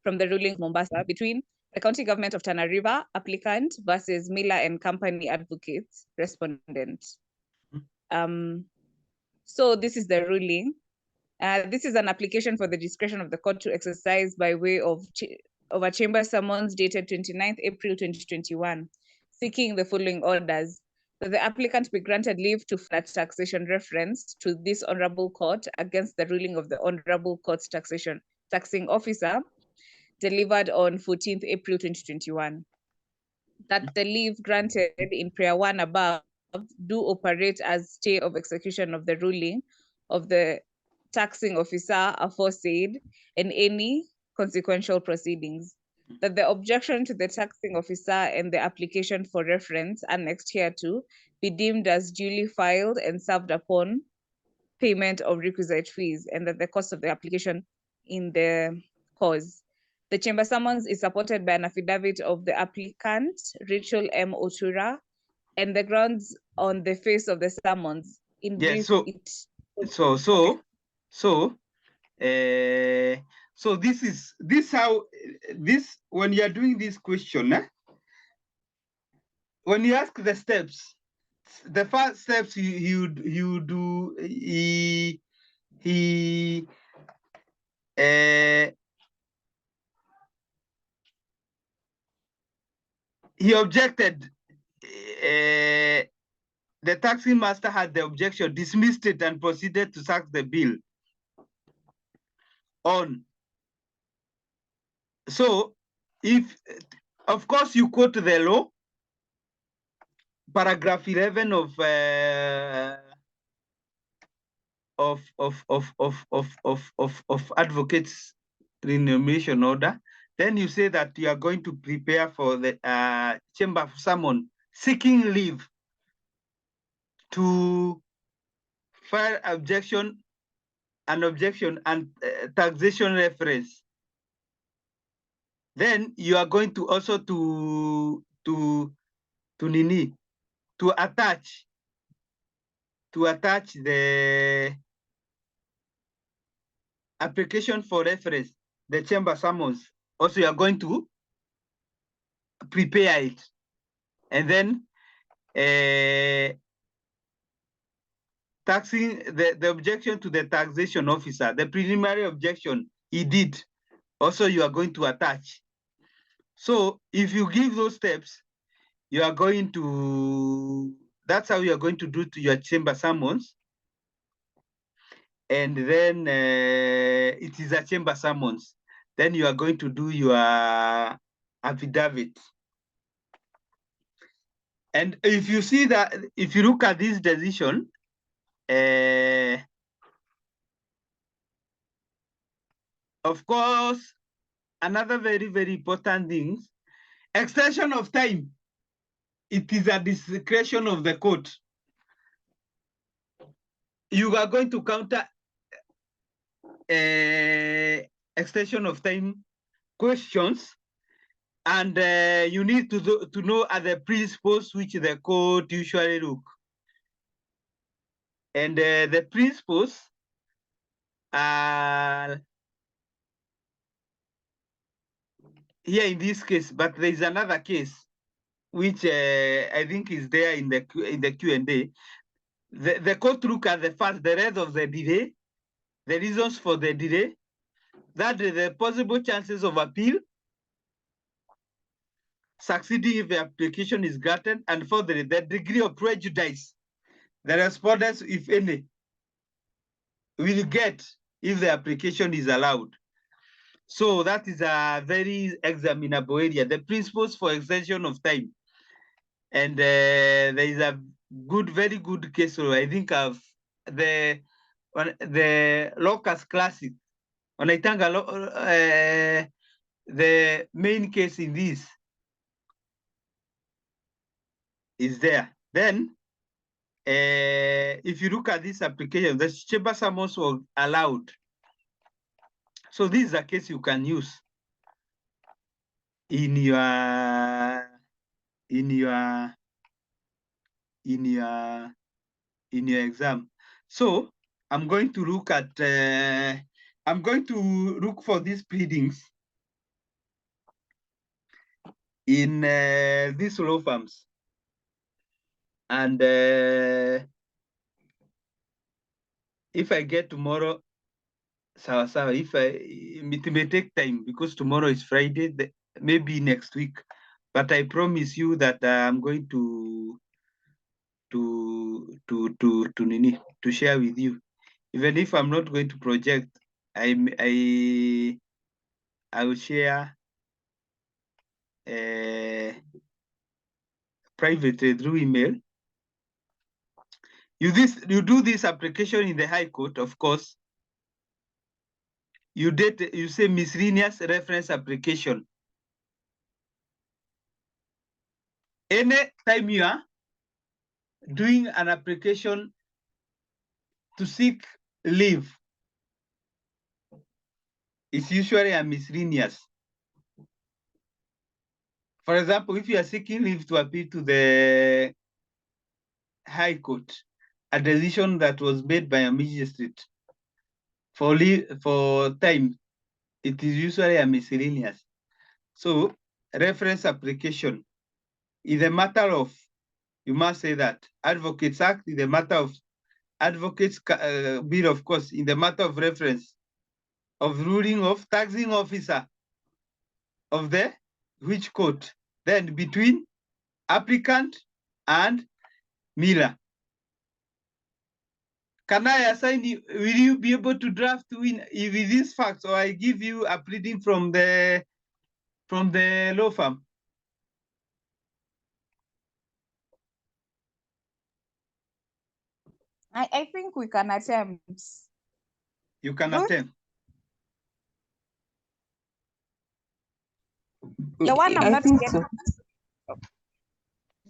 from the ruling of Mombasa between the county government of Tana River, applicant, versus Miller and Company advocates, respondent. So this is the ruling. This is an application for the discretion of the court to exercise by way of a chamber summons dated 29th April 2021, seeking the following orders: that the applicant be granted leave to file taxation reference to this honorable court against the ruling of the honorable court's taxing officer delivered on 14th April 2021. That the leave granted in prayer 1 above do operate as stay of execution of the ruling of the taxing officer aforesaid and any consequential proceedings. That the objection to the taxing officer and the application for reference annexed hereto be deemed as duly filed and served upon payment of requisite fees, and that the cost of the application in the cause. The chamber summons is supported by an affidavit of the applicant, Rachel M. Otura, and the grounds on the face of the summons. In brief, so this how this when you are doing this question, when you ask the steps, the first steps you do he objected. The taxing master had the objection, dismissed it, and proceeded to sack the bill on. So, if, of course, you quote the law, paragraph 11 of advocates remuneration order, then you say that you are going to prepare for the chamber summon seeking leave to file objection an objection and taxation reference. Then you are going to also to attach the application for reference, the chamber summons. Also, you are going to prepare it, and then taxing the objection to the taxation officer, the preliminary objection he did, also you are going to attach. So if you give those steps, you are going to, that's how you are going to do to your chamber summons. And then it is a chamber summons. Then you are going to do your affidavit. And if you see that, if you look at this decision, of course, another very, very important thing, extension of time. It is a discretion of the court. You are going to counter extension of time questions, and you need to know at the principles which the court usually look. And the principles are here in this case, but there is another case which I think is there in the Q&A. The court look at the rest of the delay, the reasons for the delay, that the possible chances of appeal, succeeding if the application is granted, and further, the degree of prejudice the respondents, if any, will get if the application is allowed. So that is a very examinable area, the principles for extension of time. And there is a very good case. So I think of the Locus Classic. When I think the main case in this is there. Then if you look at this application, the chamber summons were allowed. So this is a case you can use in your exam. So I'm going to look at for these pleadings in these law firms, and if I get tomorrow, if it may take time because tomorrow is Friday, maybe next week, but I promise you that I'm going to share with you. Even if I'm not going to project, I will share privately through email. You do this application in the High Court, of course. You say miscellaneous reference application. Any time you are doing an application to seek leave, it's usually a miscellaneous. For example, if you are seeking leave to appeal to the High Court, a decision that was made by a magistrate for time, it is usually a miscellaneous. So reference application is a matter of, you must say that, Advocates Act is a matter of Advocates Bill, of course, in the matter of reference of ruling of taxing officer of the which court, then between applicant and Miller. Can I assign you, will you be able to draft with these facts, or I give you a pleading from the law firm? I think we can attempt. You can attempt. The one I'm I not think getting, so.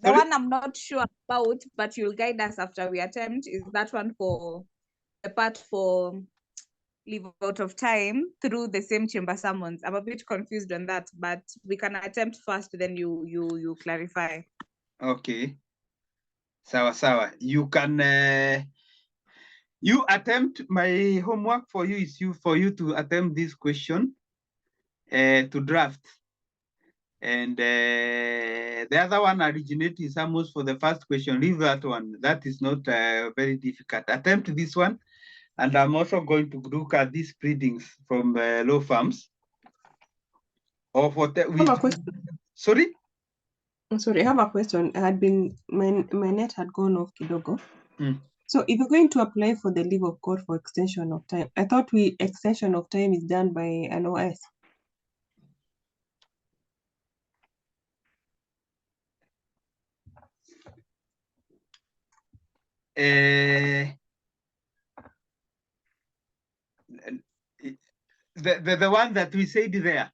The one I'm not sure about, but you'll guide us after we attempt, is that one for the part for leave out of time through the same chamber summons. I'm a bit confused on that, but we can attempt first, then you clarify. Okay. Sawa. You can you attempt. My homework for you is for you to attempt this question to draft. And the other one originating summons for the first question. Leave that one. That is not very difficult. Attempt this one. And I'm also going to look at these pleadings from law firms. Or for sorry? I'm sorry, I have a question. My net had gone off kidogo. So if you're going to apply for the leave of court for extension of time, I thought extension of time is done by an OS. The one that we said there.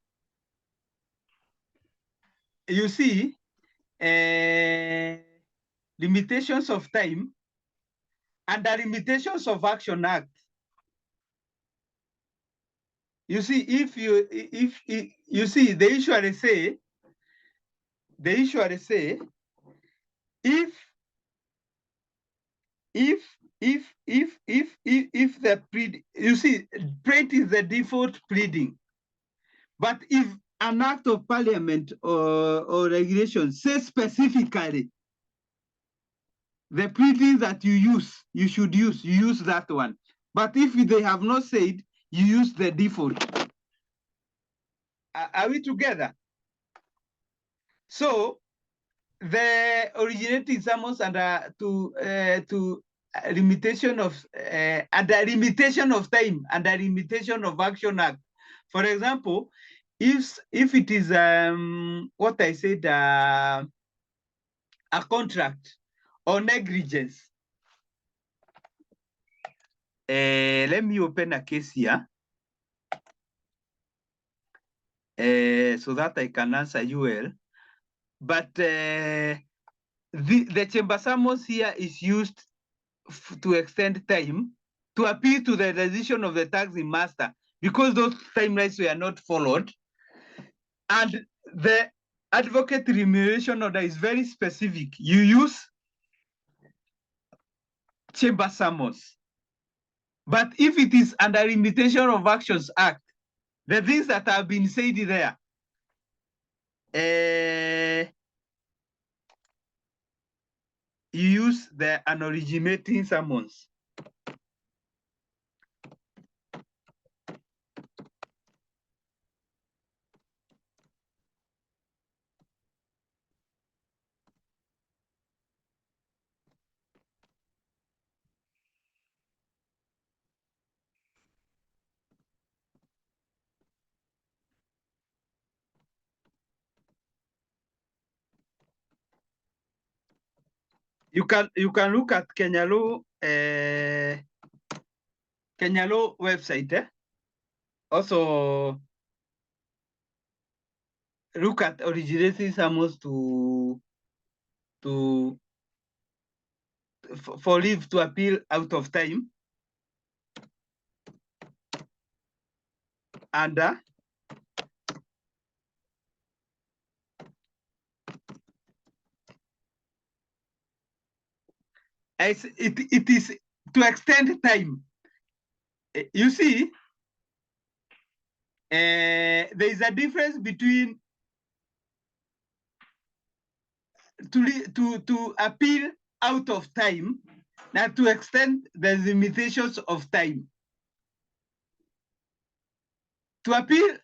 You see, limitations of time and the limitations of Action Act. You see, if you see, the issuer say, if the you see, print is the default pleading, but if an act of parliament or regulation says specifically the pleading that you should use that one. But if they have not said, you use the default. Are we together? So the originating summons under to limitation of under limitation of time and the limitation of Action Act. For example, if it is what I said, a contract or negligence. Let me open a case here so that I can answer you well. But the chamber summons here is used to extend time to appeal to the decision of the taxing master because those timelines were not followed. And the advocate remuneration order is very specific. You use chamber summons. But if it is under Limitation of Actions Act, the things that have been said there, you use the unoriginating summons. You can look at Kenya Law website. Also look at originating summons for leave to appeal out of time. Under it is to extend time. You see, there is a difference between to appeal out of time and to extend the limitations of time. To appeal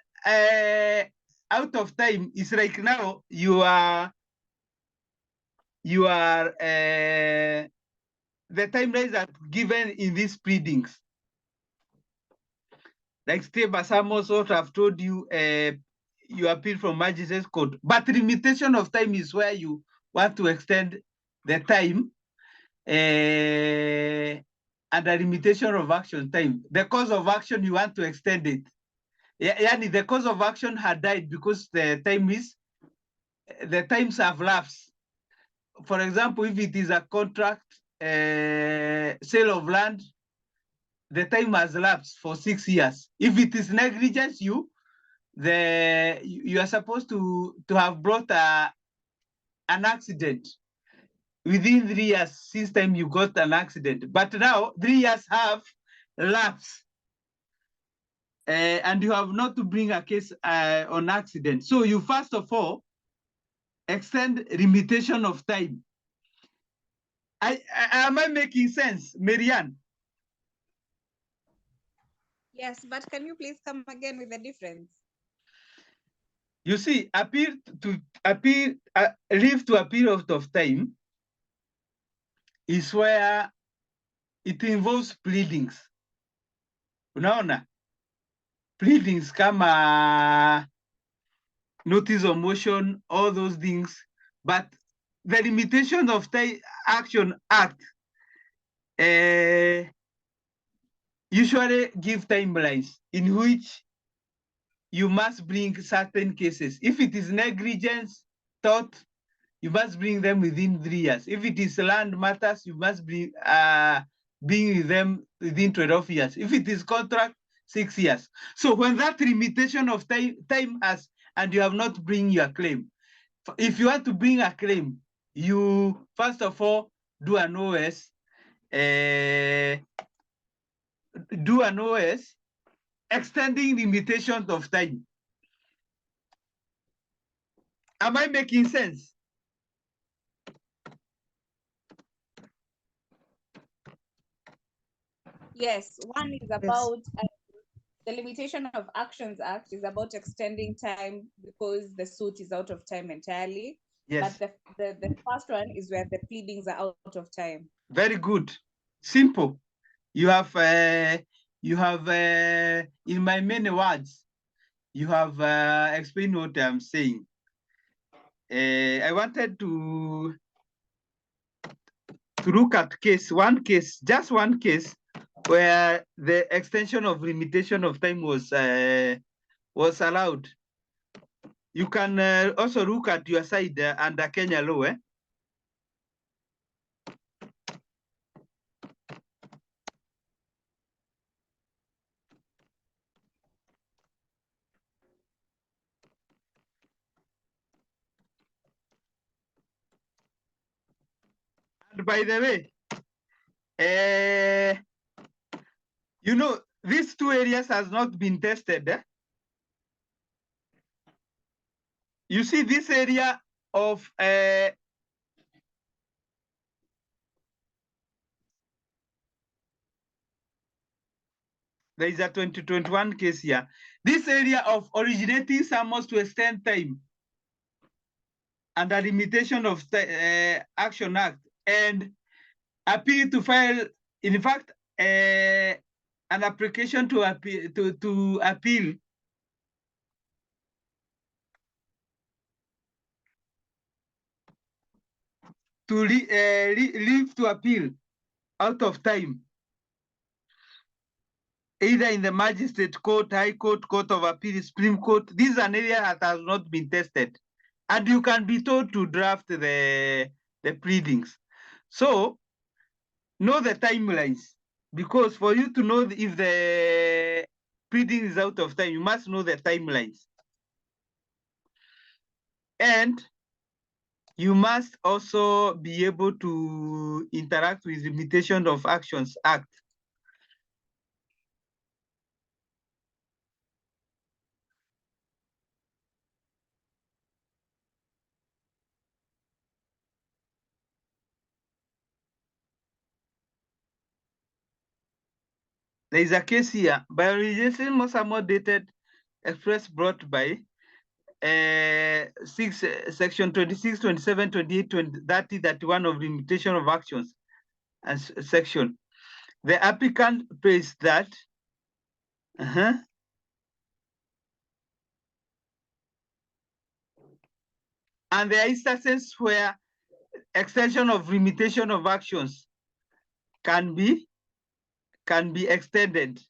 out of time is like now you are the timelines are given in these pleadings. Like Steve Basamos what I've told you, you appeal from Magistrates Court. But limitation of time is where you want to extend the time and the limitation of action time. The cause of action, you want to extend it. Yani the cause of action had died because the times have lapsed. For example, if it is a contract, sale of land, the time has lapsed for 6 years. If it is negligence, you are supposed to have brought an accident within 3 years since time you got an accident. But now 3 years have lapsed, and you have not to bring a case on accident. So you first of all extend limitation of time. Am I making sense, Marianne? Yes, but can you please come again with the difference? You see, leave to a period of time is where it involves pleadings. Unaona? Pleadings kama notice of motion, all those things. But the limitation of action act usually give timelines in which you must bring certain cases. If it is negligence, tort, you must bring them within 3 years. If it is land matters, you must bring with them within 12 years. If it is contract, 6 years. So when that limitation of time has, and you have not bring your claim, if you want to bring a claim, you first of all do an OS, extending limitations of time. Am I making sense? Yes, one is about the Limitation of Actions Act is about extending time because the suit is out of time entirely. Yes. But the first one is where the pleadings are out of time. Very good. Simple. You have in my many words, you have explained what I'm saying. I wanted to look at just one case where the extension of limitation of time was allowed. You can also look at your side under Kenya law. And by the way, you know, these two areas has not been tested. You see this area of there is a 2021 case here. This area of originating summons to extend time and a limitation of Action Act and appeal to file, in fact, an application to appeal leave to appeal out of time, either in the magistrate court, high court, court of appeal, Supreme Court. This is an area that has not been tested. And you can be told to draft the pleadings. So know the timelines, because for you to know if the pleading is out of time, you must know the timelines. And you must also be able to interact with the Limitation of Actions Act. There is a case here, Bioregulation most are more dated, express brought by section 26, 27, 28, 20, 30, 31 of Limitation of Actions and section. The applicant pays that. And there are instances where extension of limitation of actions can be extended.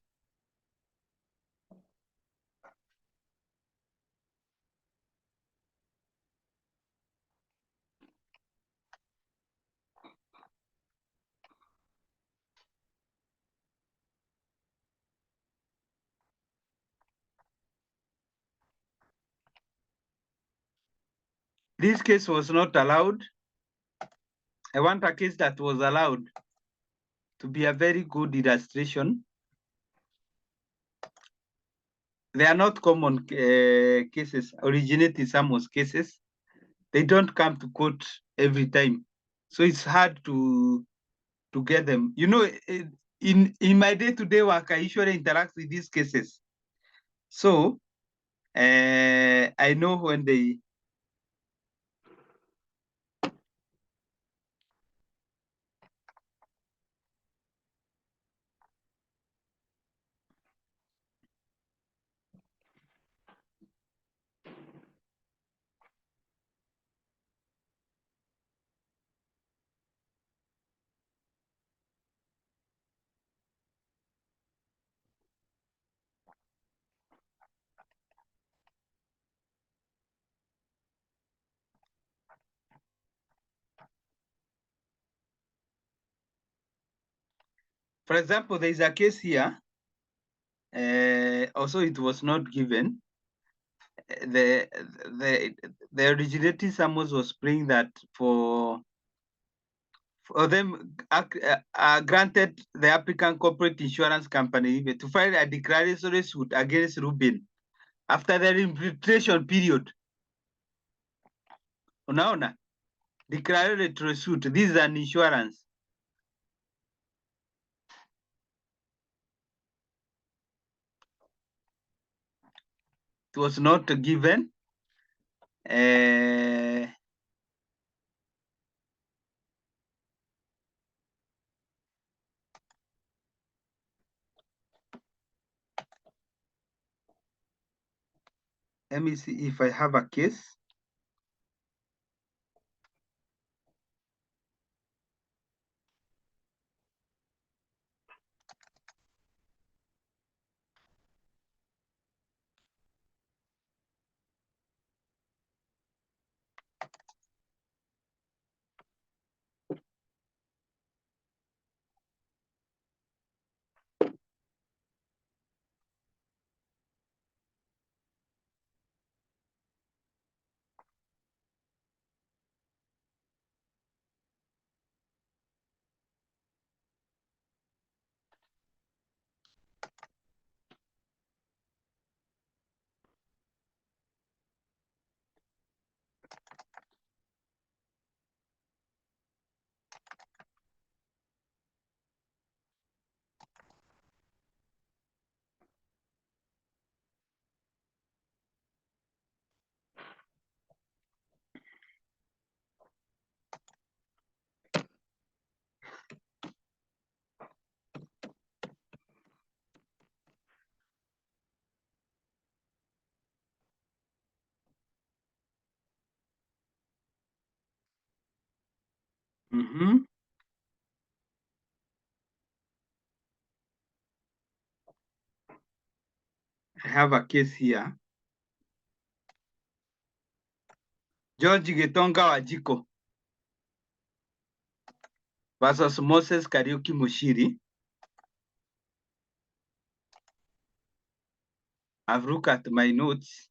This case was not allowed. I want a case that was allowed to be a very good illustration. They are not common cases originating some cases. They don't come to court every time. So it's hard to get them. You know, in my day-to-day work, I usually interact with these cases. So I know when they for example, there is a case here. Also, it was not given. The originating summons was praying that for them granted the applicant corporate insurance company to file a declaratory suit against Rubin after the arbitration period. Unaona, declaratory suit. This is an insurance. It was not given. Let me see if I have a case. I have a case here. George Getonga Wajiko versus Moses Kariuki Mushiri. I've looked at my notes.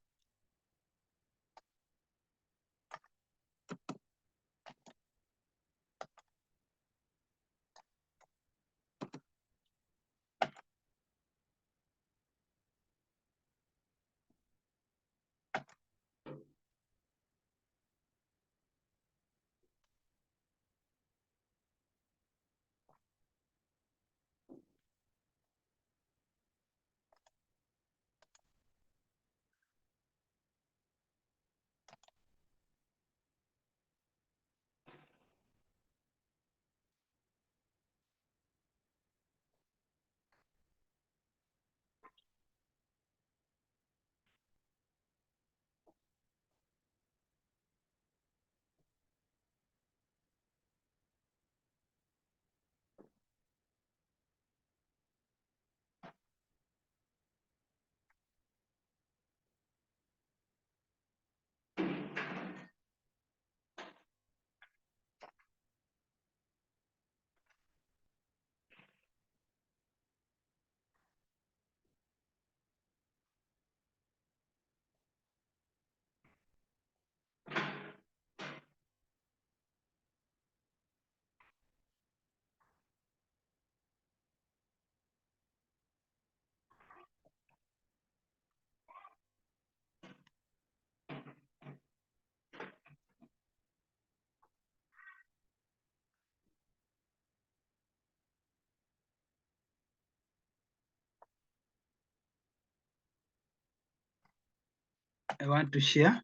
I want to share.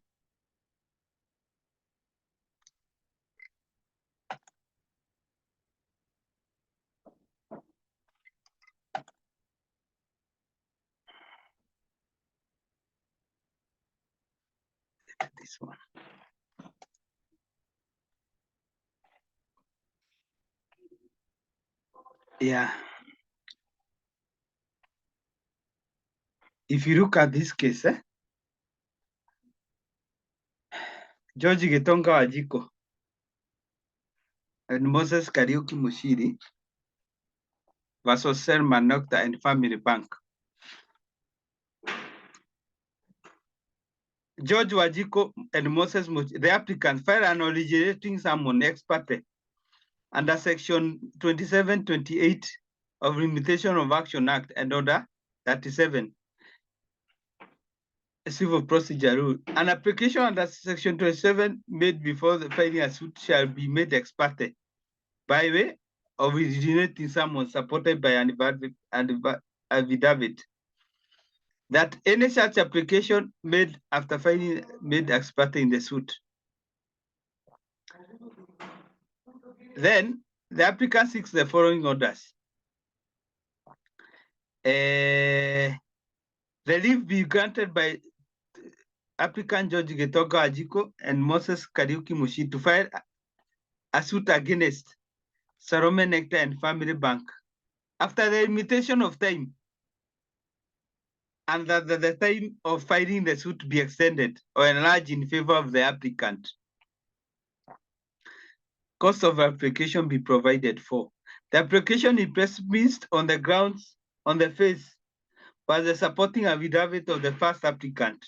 This one. Yeah. If you look at this case, George Gitonga Wajiko and Moses Kariuki Mushiri versus Selman Nocta and Family Bank. George Wajiko and Moses Mushiri, the applicant, filed an originating summons ex parte under Section 2728 of Limitation of Action Act and Order 37, Civil Procedure Rule. An application under Section 27 made before the filing a suit shall be made ex parte by way of originating summons supported by an affidavit. That any such application made after filing made ex parte in the suit. Then the applicant seeks the following orders. The leave be granted by applicant George Getoga Ajiko and Moses Kariuki Mushi to file a suit against Salome Nectar and Family Bank after the limitation of time and that the time of filing the suit be extended or enlarged in favor of the applicant. Cost of application be provided for. The application is dismissed on the grounds on the face by the supporting affidavit of the first applicant.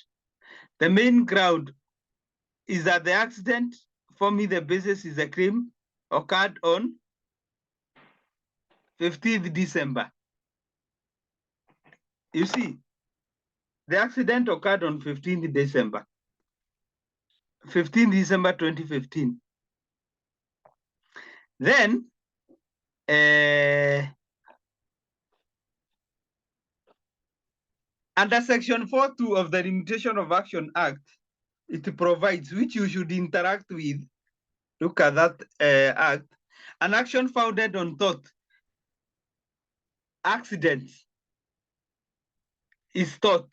The main ground is that the accident forming the basis is a claim occurred on 15th December. You see, the accident occurred on 15th December. 15th December 2015. Then, under Section 4.2 of the Limitation of Action Act, it provides, which you should interact with, look at that act, an action founded on thought, accident is thought,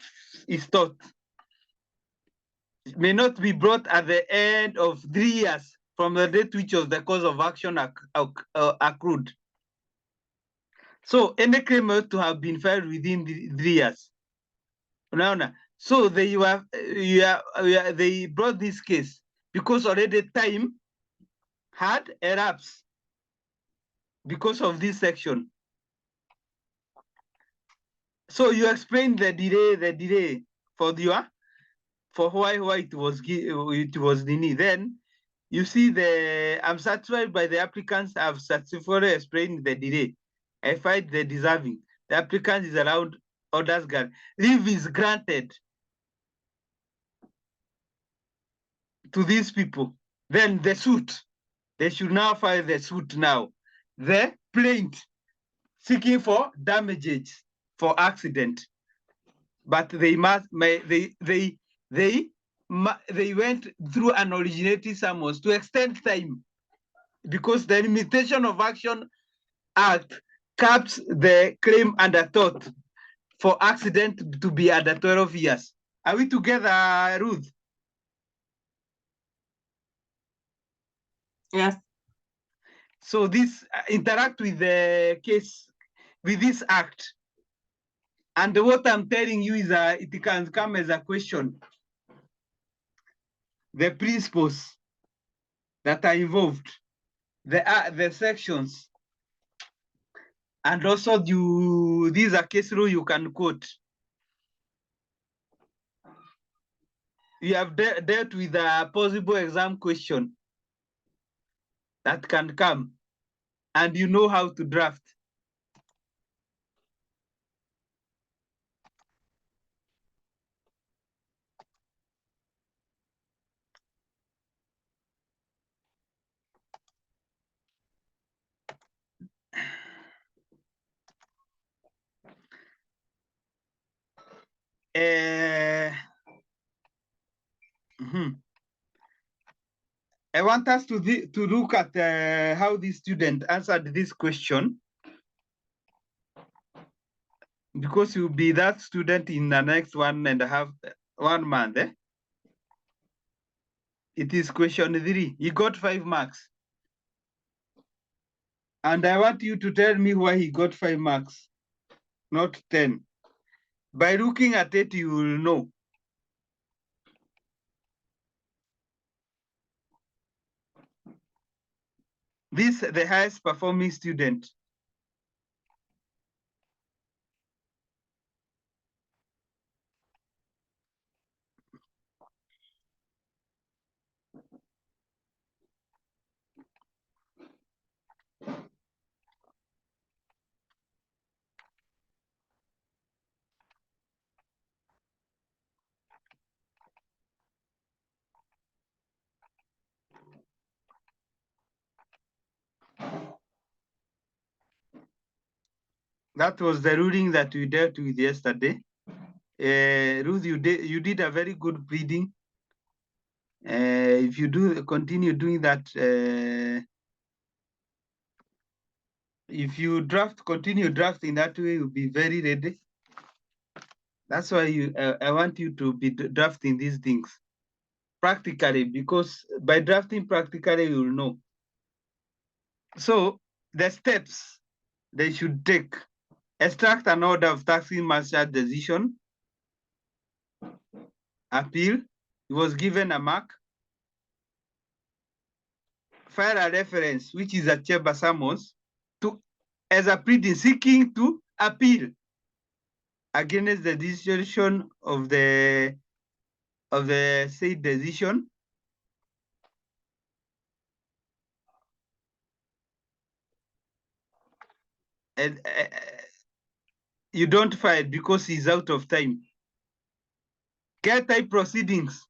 may not be brought at the end of 3 years from the date which was the cause of action accrued. So any claim ought to have been filed within the 3 years. So they brought this case because already time had elapsed because of this section. So you explained the delay for why it was denied. Then you see I'm satisfied by the applicants have successfully explained the delay. I find the deserving. The applicant is allowed orders granted. Leave is granted to these people. Then the suit, they should now file the suit now. The plaintiff seeking for damages for accident, but they went through an originating summons to extend time because the Limitation of Action Act caps the claim under thought for accident to be under 12 years. Are we together, Ruth? Yes. So this interact with the case, with this act. And what I'm telling you is it can come as a question. The principles that are involved, the sections, and also these are case law you can quote. You have dealt with a possible exam question that can come, and you know how to draft. I want us to look at how the student answered this question, because you'll be that student in the next 1.5 month. It is question 3. He got 5 marks. And I want you to tell me why he got 5 marks, not 10. By looking at it, you will know. This is the highest performing student. That was the ruling that we dealt with yesterday. Ruth, you did a very good reading. If you continue doing that, if you continue drafting that way, you'll be very ready. That's why I want you to be drafting these things practically, because by drafting practically, you'll know. So the steps they should take: extract an order of taxing master decision, appeal, he was given a mark, file a reference, which is a chamber summons, as a pleading seeking to appeal against the decision of the said decision. And you don't file because he's out of time. Get type proceedings.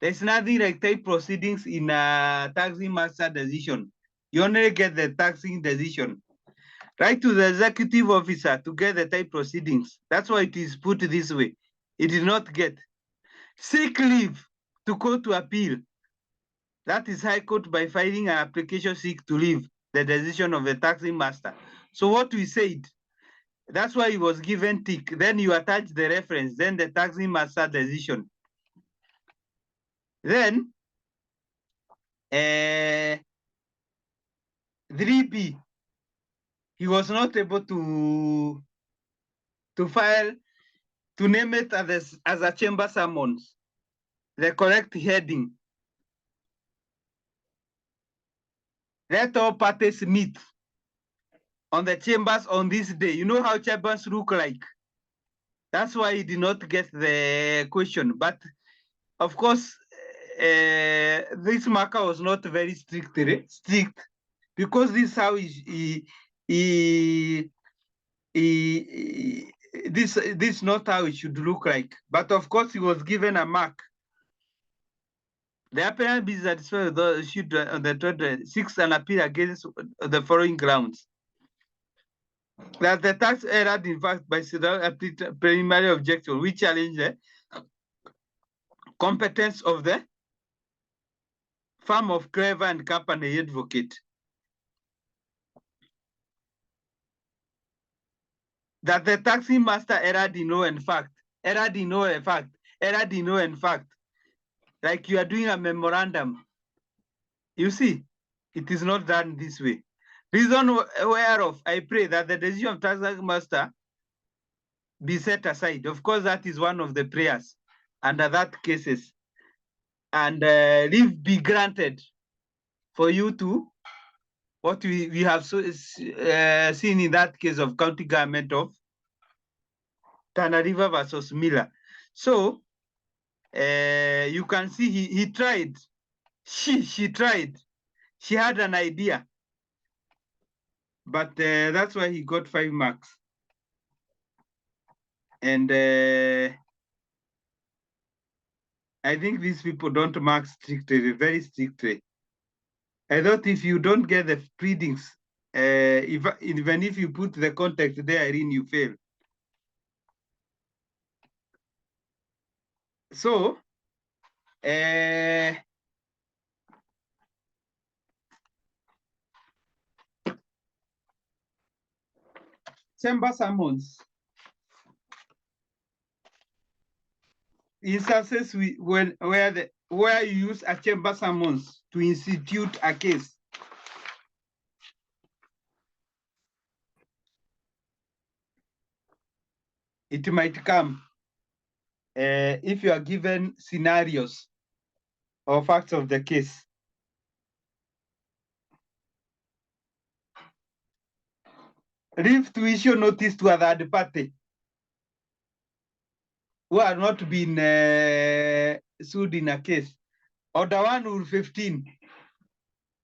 There's nothing like type proceedings in a taxing master decision. You only get the taxing decision. Write to the executive officer to get the type proceedings. That's why it is put this way. It did not get. Seek leave to go to appeal. That is High Court by filing an application seek to leave the decision of the taxing master. So what we said, that's why he was given tick. Then you attach the reference, then the taxing master decision. Then 3B, he was not able to file, to name it as a chamber summons, the correct heading. Let all parties meet on the chambers on this day. You know how chambers look like. That's why he did not get the question. But of course, this marker was not very strict, because this is how this is not how it should look like. But of course, he was given a mark. The appellant be satisfied with the issued on the 26th and appeal against the following grounds: that the tax erred, in fact, by preliminary objection, which challenged the competence of the firm of Clever and Company advocate. That the taxing master erred in law and fact, erred in law and fact, erred in law and fact. Like you are doing a memorandum. You see, it is not done this way. Reason whereof I pray that the decision of taxing master be set aside. Of course, that is one of the prayers under that cases. And leave be granted for you to, what we have seen in that case of county government of Tana River versus Miller. So you can see he tried. She tried. She had an idea. But that's why he got 5 marks. And I think these people don't mark strictly, very strictly. I thought if you don't get the pleadings, even if you put the context there, Irene, you fail. So, chamber summons. Instances where you use a chamber summons to institute a case. It might come if you are given scenarios or facts of the case. Leave to issue notice to a third party who are not being sued in a case. Order 1, Rule 15.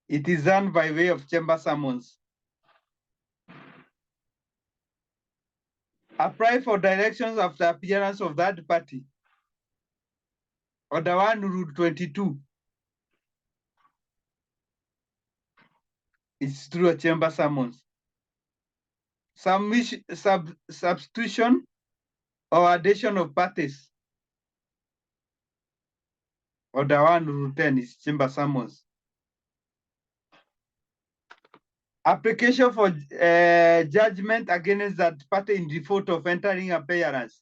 It is done by way of chamber summons. Apply for directions after appearance of third party. Order 1, Rule 22. It's through a chamber summons. Substitution or addition of parties. Order 1, Rule 10 is chamber summons. Application for judgment against that party in default of entering appearance.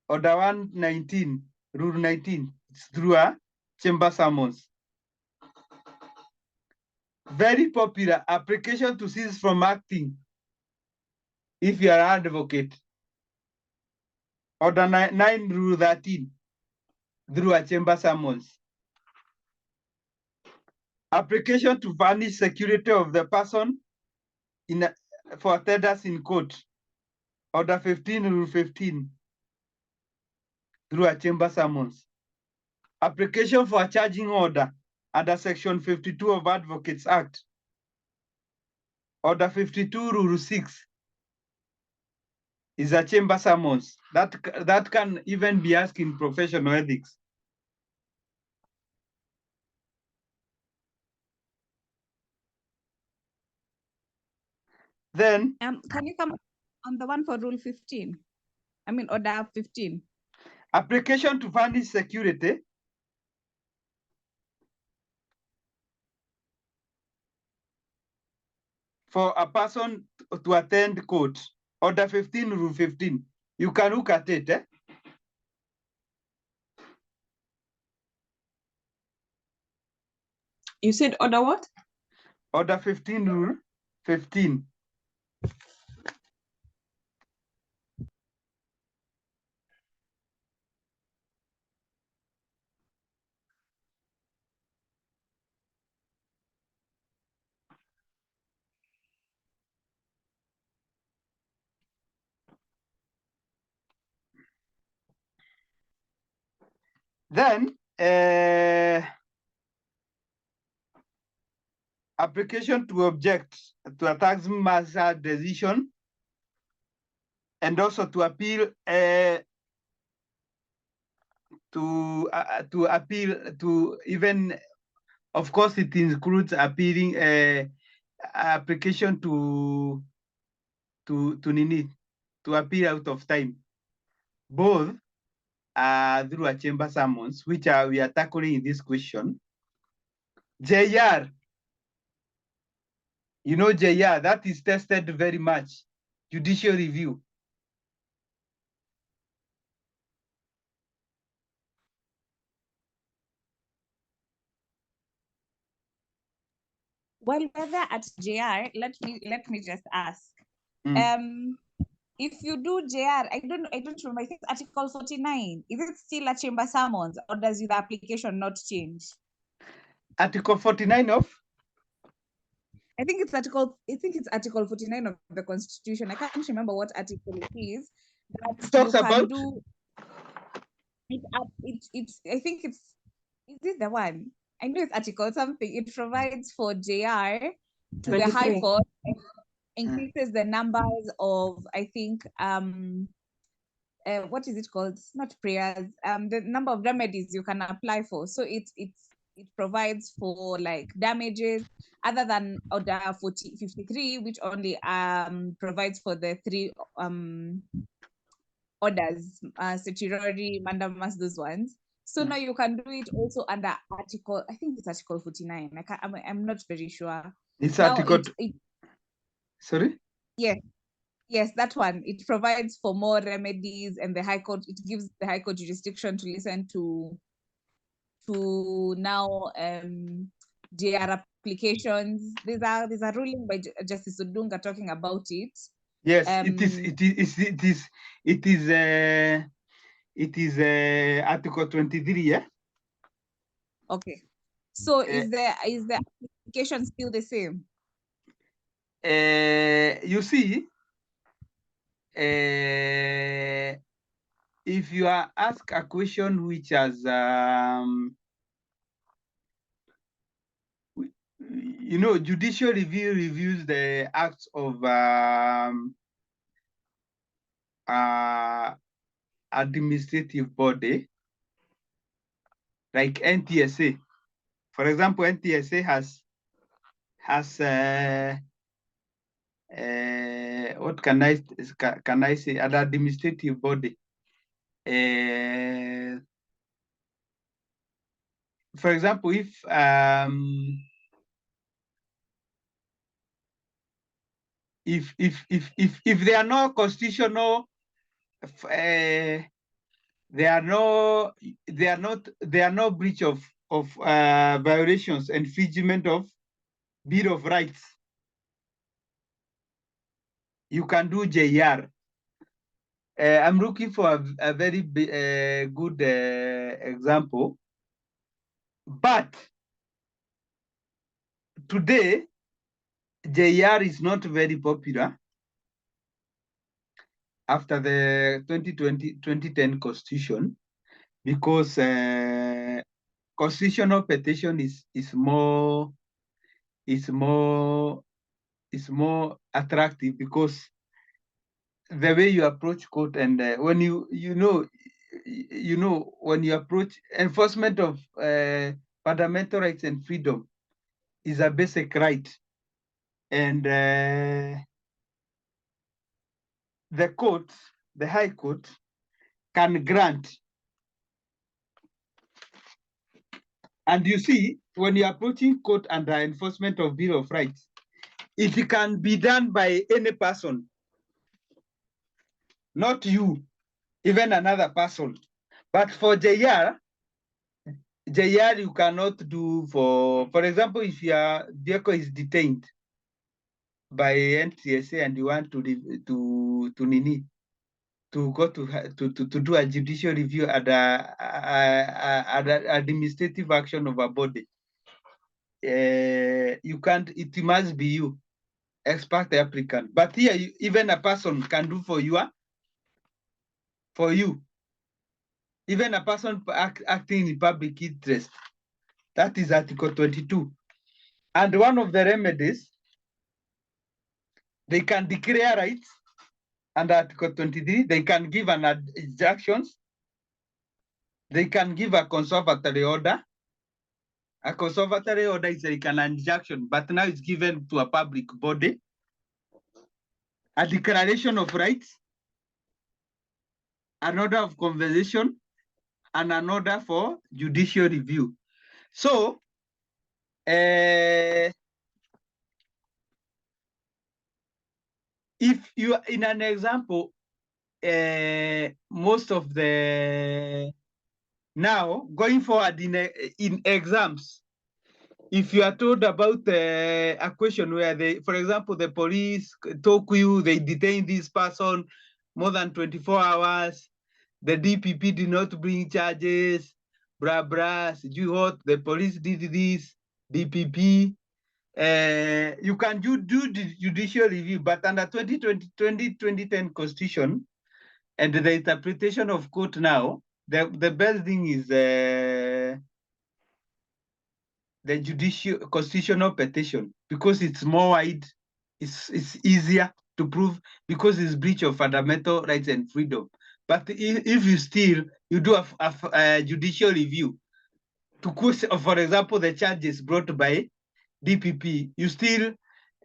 Order 119, Rule 19, it's through a chamber summons. Very popular, application to cease from acting if you are an advocate. Order 9, Rule 13, through a chamber summons. Application to vanish security of the person for tenders in court. Order 15, Rule 15, through a chamber summons. Application for a charging order under Section 52 of Advocates Act. Order 52, Rule 6 is a chamber summons. That can even be asked in professional ethics. Then can you come on the one for Rule 15? I mean, Order 15. Application to vanish security for a person to attend court. Order 15, Rule 15. You can look at it. You said order what? Order 15, Rule 15. Then application to object to a tax master decision and also to appeal to appeal to even, of course, it includes appealing application to appeal out of time. Both through a chamber summons, which we are tackling in this question. JR, you know JR, that is tested very much. Judicial review. Well, whether at JR, let me just ask. If you do JR, I don't remember. I think Article 49. Is it still a chamber summons, or does the application not change? Article 49 of? I think it's Article 49 of the Constitution. I can't remember what article it is. It talks about. I think it's. Is this the one? I know it's Article something. It provides for JR to the High Court. Increases the numbers of, I think, what is it called? It's not prayers. The number of remedies you can apply for. So it provides for like damages other than Order 53, which only provides for the 3 orders, certiorari, mandamus, those ones. So now you can do it also under Article. I think it's Article 49. I'm not very sure. It's now Article. Sorry? Yes. Yes, that one. It provides for more remedies, and the High Court, it gives the High Court jurisdiction to listen to now JR applications. There's a ruling by Justice Odunga talking about it. Yes, it is Article 23, yeah? Okay. So is the application still the same? You see, if you are asked a question which has judicial review reviews the acts of administrative body like NTSA. For example, NTSA has what can I say, an administrative body. For example, if there are no constitutional, there are no breach of violations, infringement of Bill of Rights, you can do JR. I'm looking for a very good example, but today JR is not very popular after the 2010 Constitution, because constitutional petition is more attractive, because the way you approach court, and when you when you approach enforcement of fundamental rights and freedom is a basic right, and the court, the High Court, can grant. And you see, when you're approaching court under enforcement of Bill of Rights, it can be done by any person, not you, even another person. But for JR you cannot do. For example, if your vehicle is detained by NTSA and you want to go to do a judicial review at administrative action of a body, you can't. It must be you, expert applicant. But here, even a person can do for you. Even a person acting in public interest. That is Article 22. And one of the remedies, they can declare rights under Article 23. They can give an injunctions. They can give a conservatory order. A conservatory order is like an injunction, but now it's given to a public body. A declaration of rights, an order of conversation, and an order for judicial review. So, if you are in an example, most of the now going forward in exams, if you are told about a question where for example, the police talk you, they detain this person more than 24 hours, the DPP did not bring charges, blah, blah, the police did this, DPP, you can do the judicial review, but under 2010 Constitution and the interpretation of court now, the best thing is the judicial constitutional petition, because it's more wide, it's easier to prove, because it's breach of fundamental rights and freedom. But if you do a judicial review to question, for example, the charges brought by DPP, you still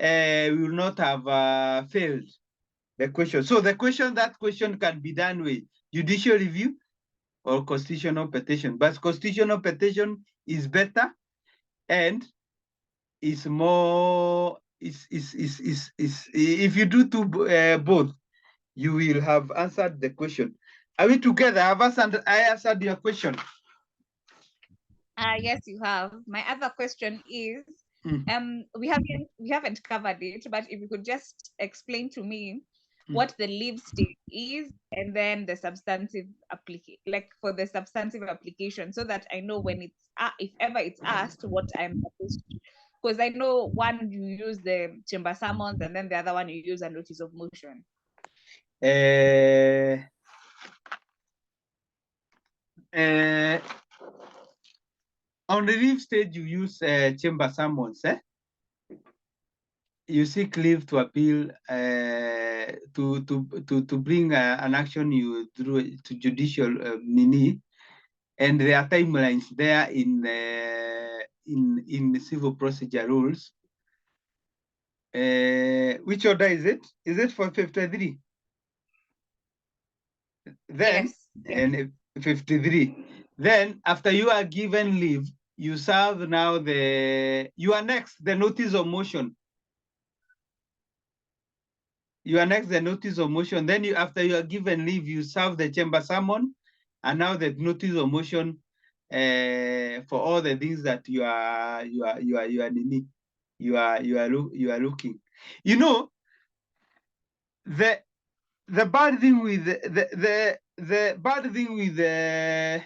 will not have failed the question. So that question can be done with judicial review or constitutional petition. But constitutional petition is better and is more if you do both, you will have answered the question. Are we together? I answered your question. Yes, you have. My other question is, we haven't covered it, but if you could just explain to me what the leave stage is, and then the substantive application, like for the substantive application, so that I know when it's if ever it's asked what I'm supposed to. Because I know one you use the chamber summons, and then the other one you use a notice of motion. On the leave stage, you use chamber summons. You seek leave to appeal to bring an action you through to judicial nini, and there are timelines there in the civil procedure rules. Which order is it? Is it for 53? Then Yes. and 53. Then after you are given leave, you serve now you are next the notice of motion. You annex the notice of motion. Then after you are given leave, you serve the chamber summon, and now the notice of motion for all the things that you are looking. You know, the bad thing with the bad thing with a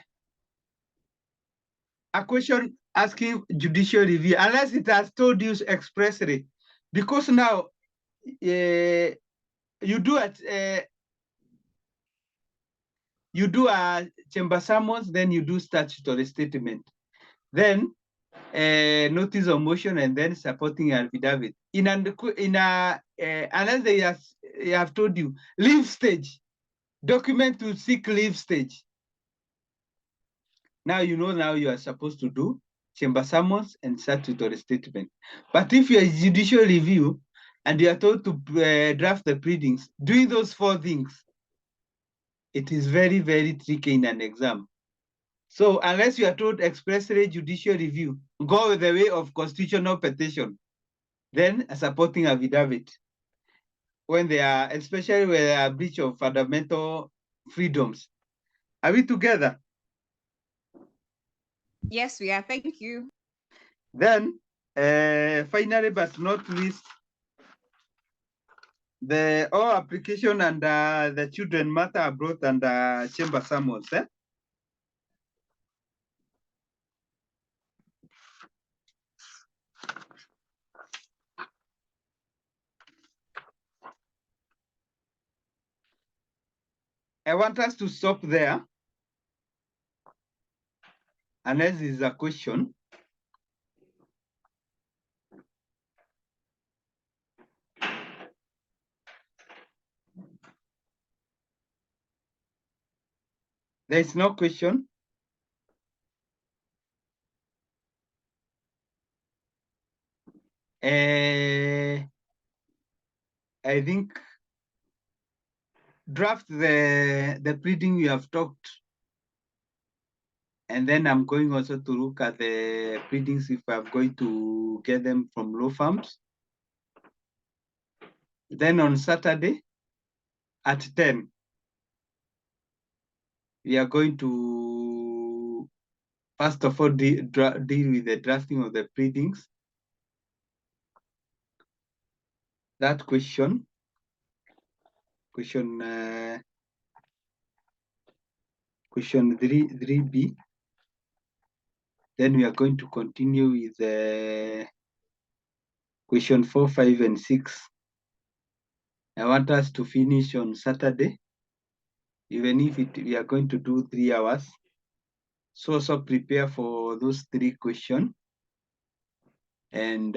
question asking judicial review, unless it has told you expressly, because now you do a chamber summons, then you do statutory statement, then notice of motion, and then supporting affidavit. Unless they have told you leave stage, document to seek leave stage. Now you know now you are supposed to do chamber summons and statutory statement. But if you are judicial review and you are told to draft the pleadings, doing those 4 things, it is very, very tricky in an exam. So unless you are told expressly judicial review, go the way of constitutional petition, then a supporting affidavit. When they are, especially when they are breach of fundamental freedoms. Are we together? Yes, we are. Thank you. Then, finally, but not least, the all application and the children matter are brought under chamber summons. I want us to stop there, unless there is a question. There is no question. I think draft the pleading we have talked, and then I'm going also to look at the pleadings if I'm going to get them from law firms. Then on Saturday at 10, we are going to first of all deal with the drafting of the pleadings. That question 3B. Then we are going to continue with question 4, 5, and 6. I want us to finish on Saturday, even if we are going to do 3 hours. So prepare for those 3 questions. And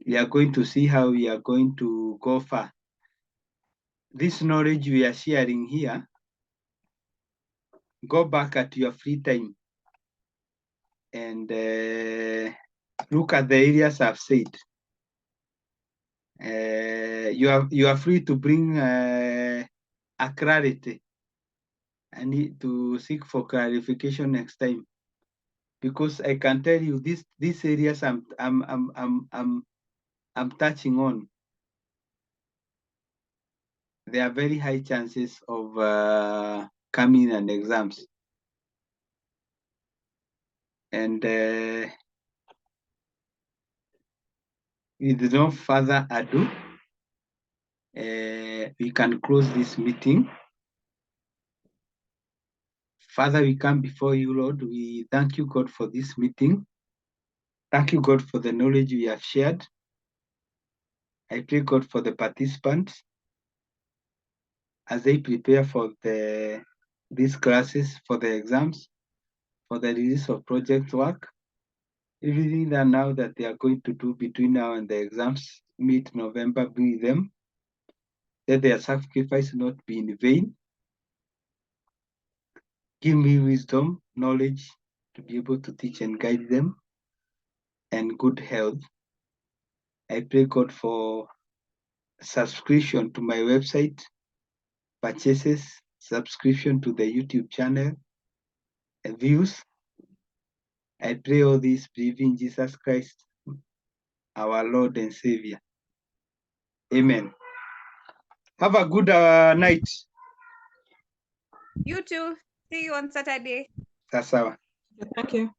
we are going to see how we are going to go far. This knowledge we are sharing here, go back at your free time and look at the areas I've said. You are free to bring a clarity. I need to seek for clarification next time. because I can tell you these areas I'm touching on, there are very high chances of coming in exams. And with no further ado, we can close this meeting. Father, we come before you, Lord. We thank you, God, for this meeting. Thank you, God, for the knowledge we have shared. I pray, God, for the participants as they prepare for these classes, for the exams, for the release of project work. Everything that now that they are going to do between now and the exams, mid-November, be with them. Let their sacrifice not be in vain. Give me wisdom, knowledge to be able to teach and guide them, and good health. I pray, God, for subscription to my website, purchases, subscription to the YouTube channel, and views. I pray all this, believing Jesus Christ, our Lord and Savior. Amen. Have a good night. You too. See you on Saturday. Sawa. Thank you.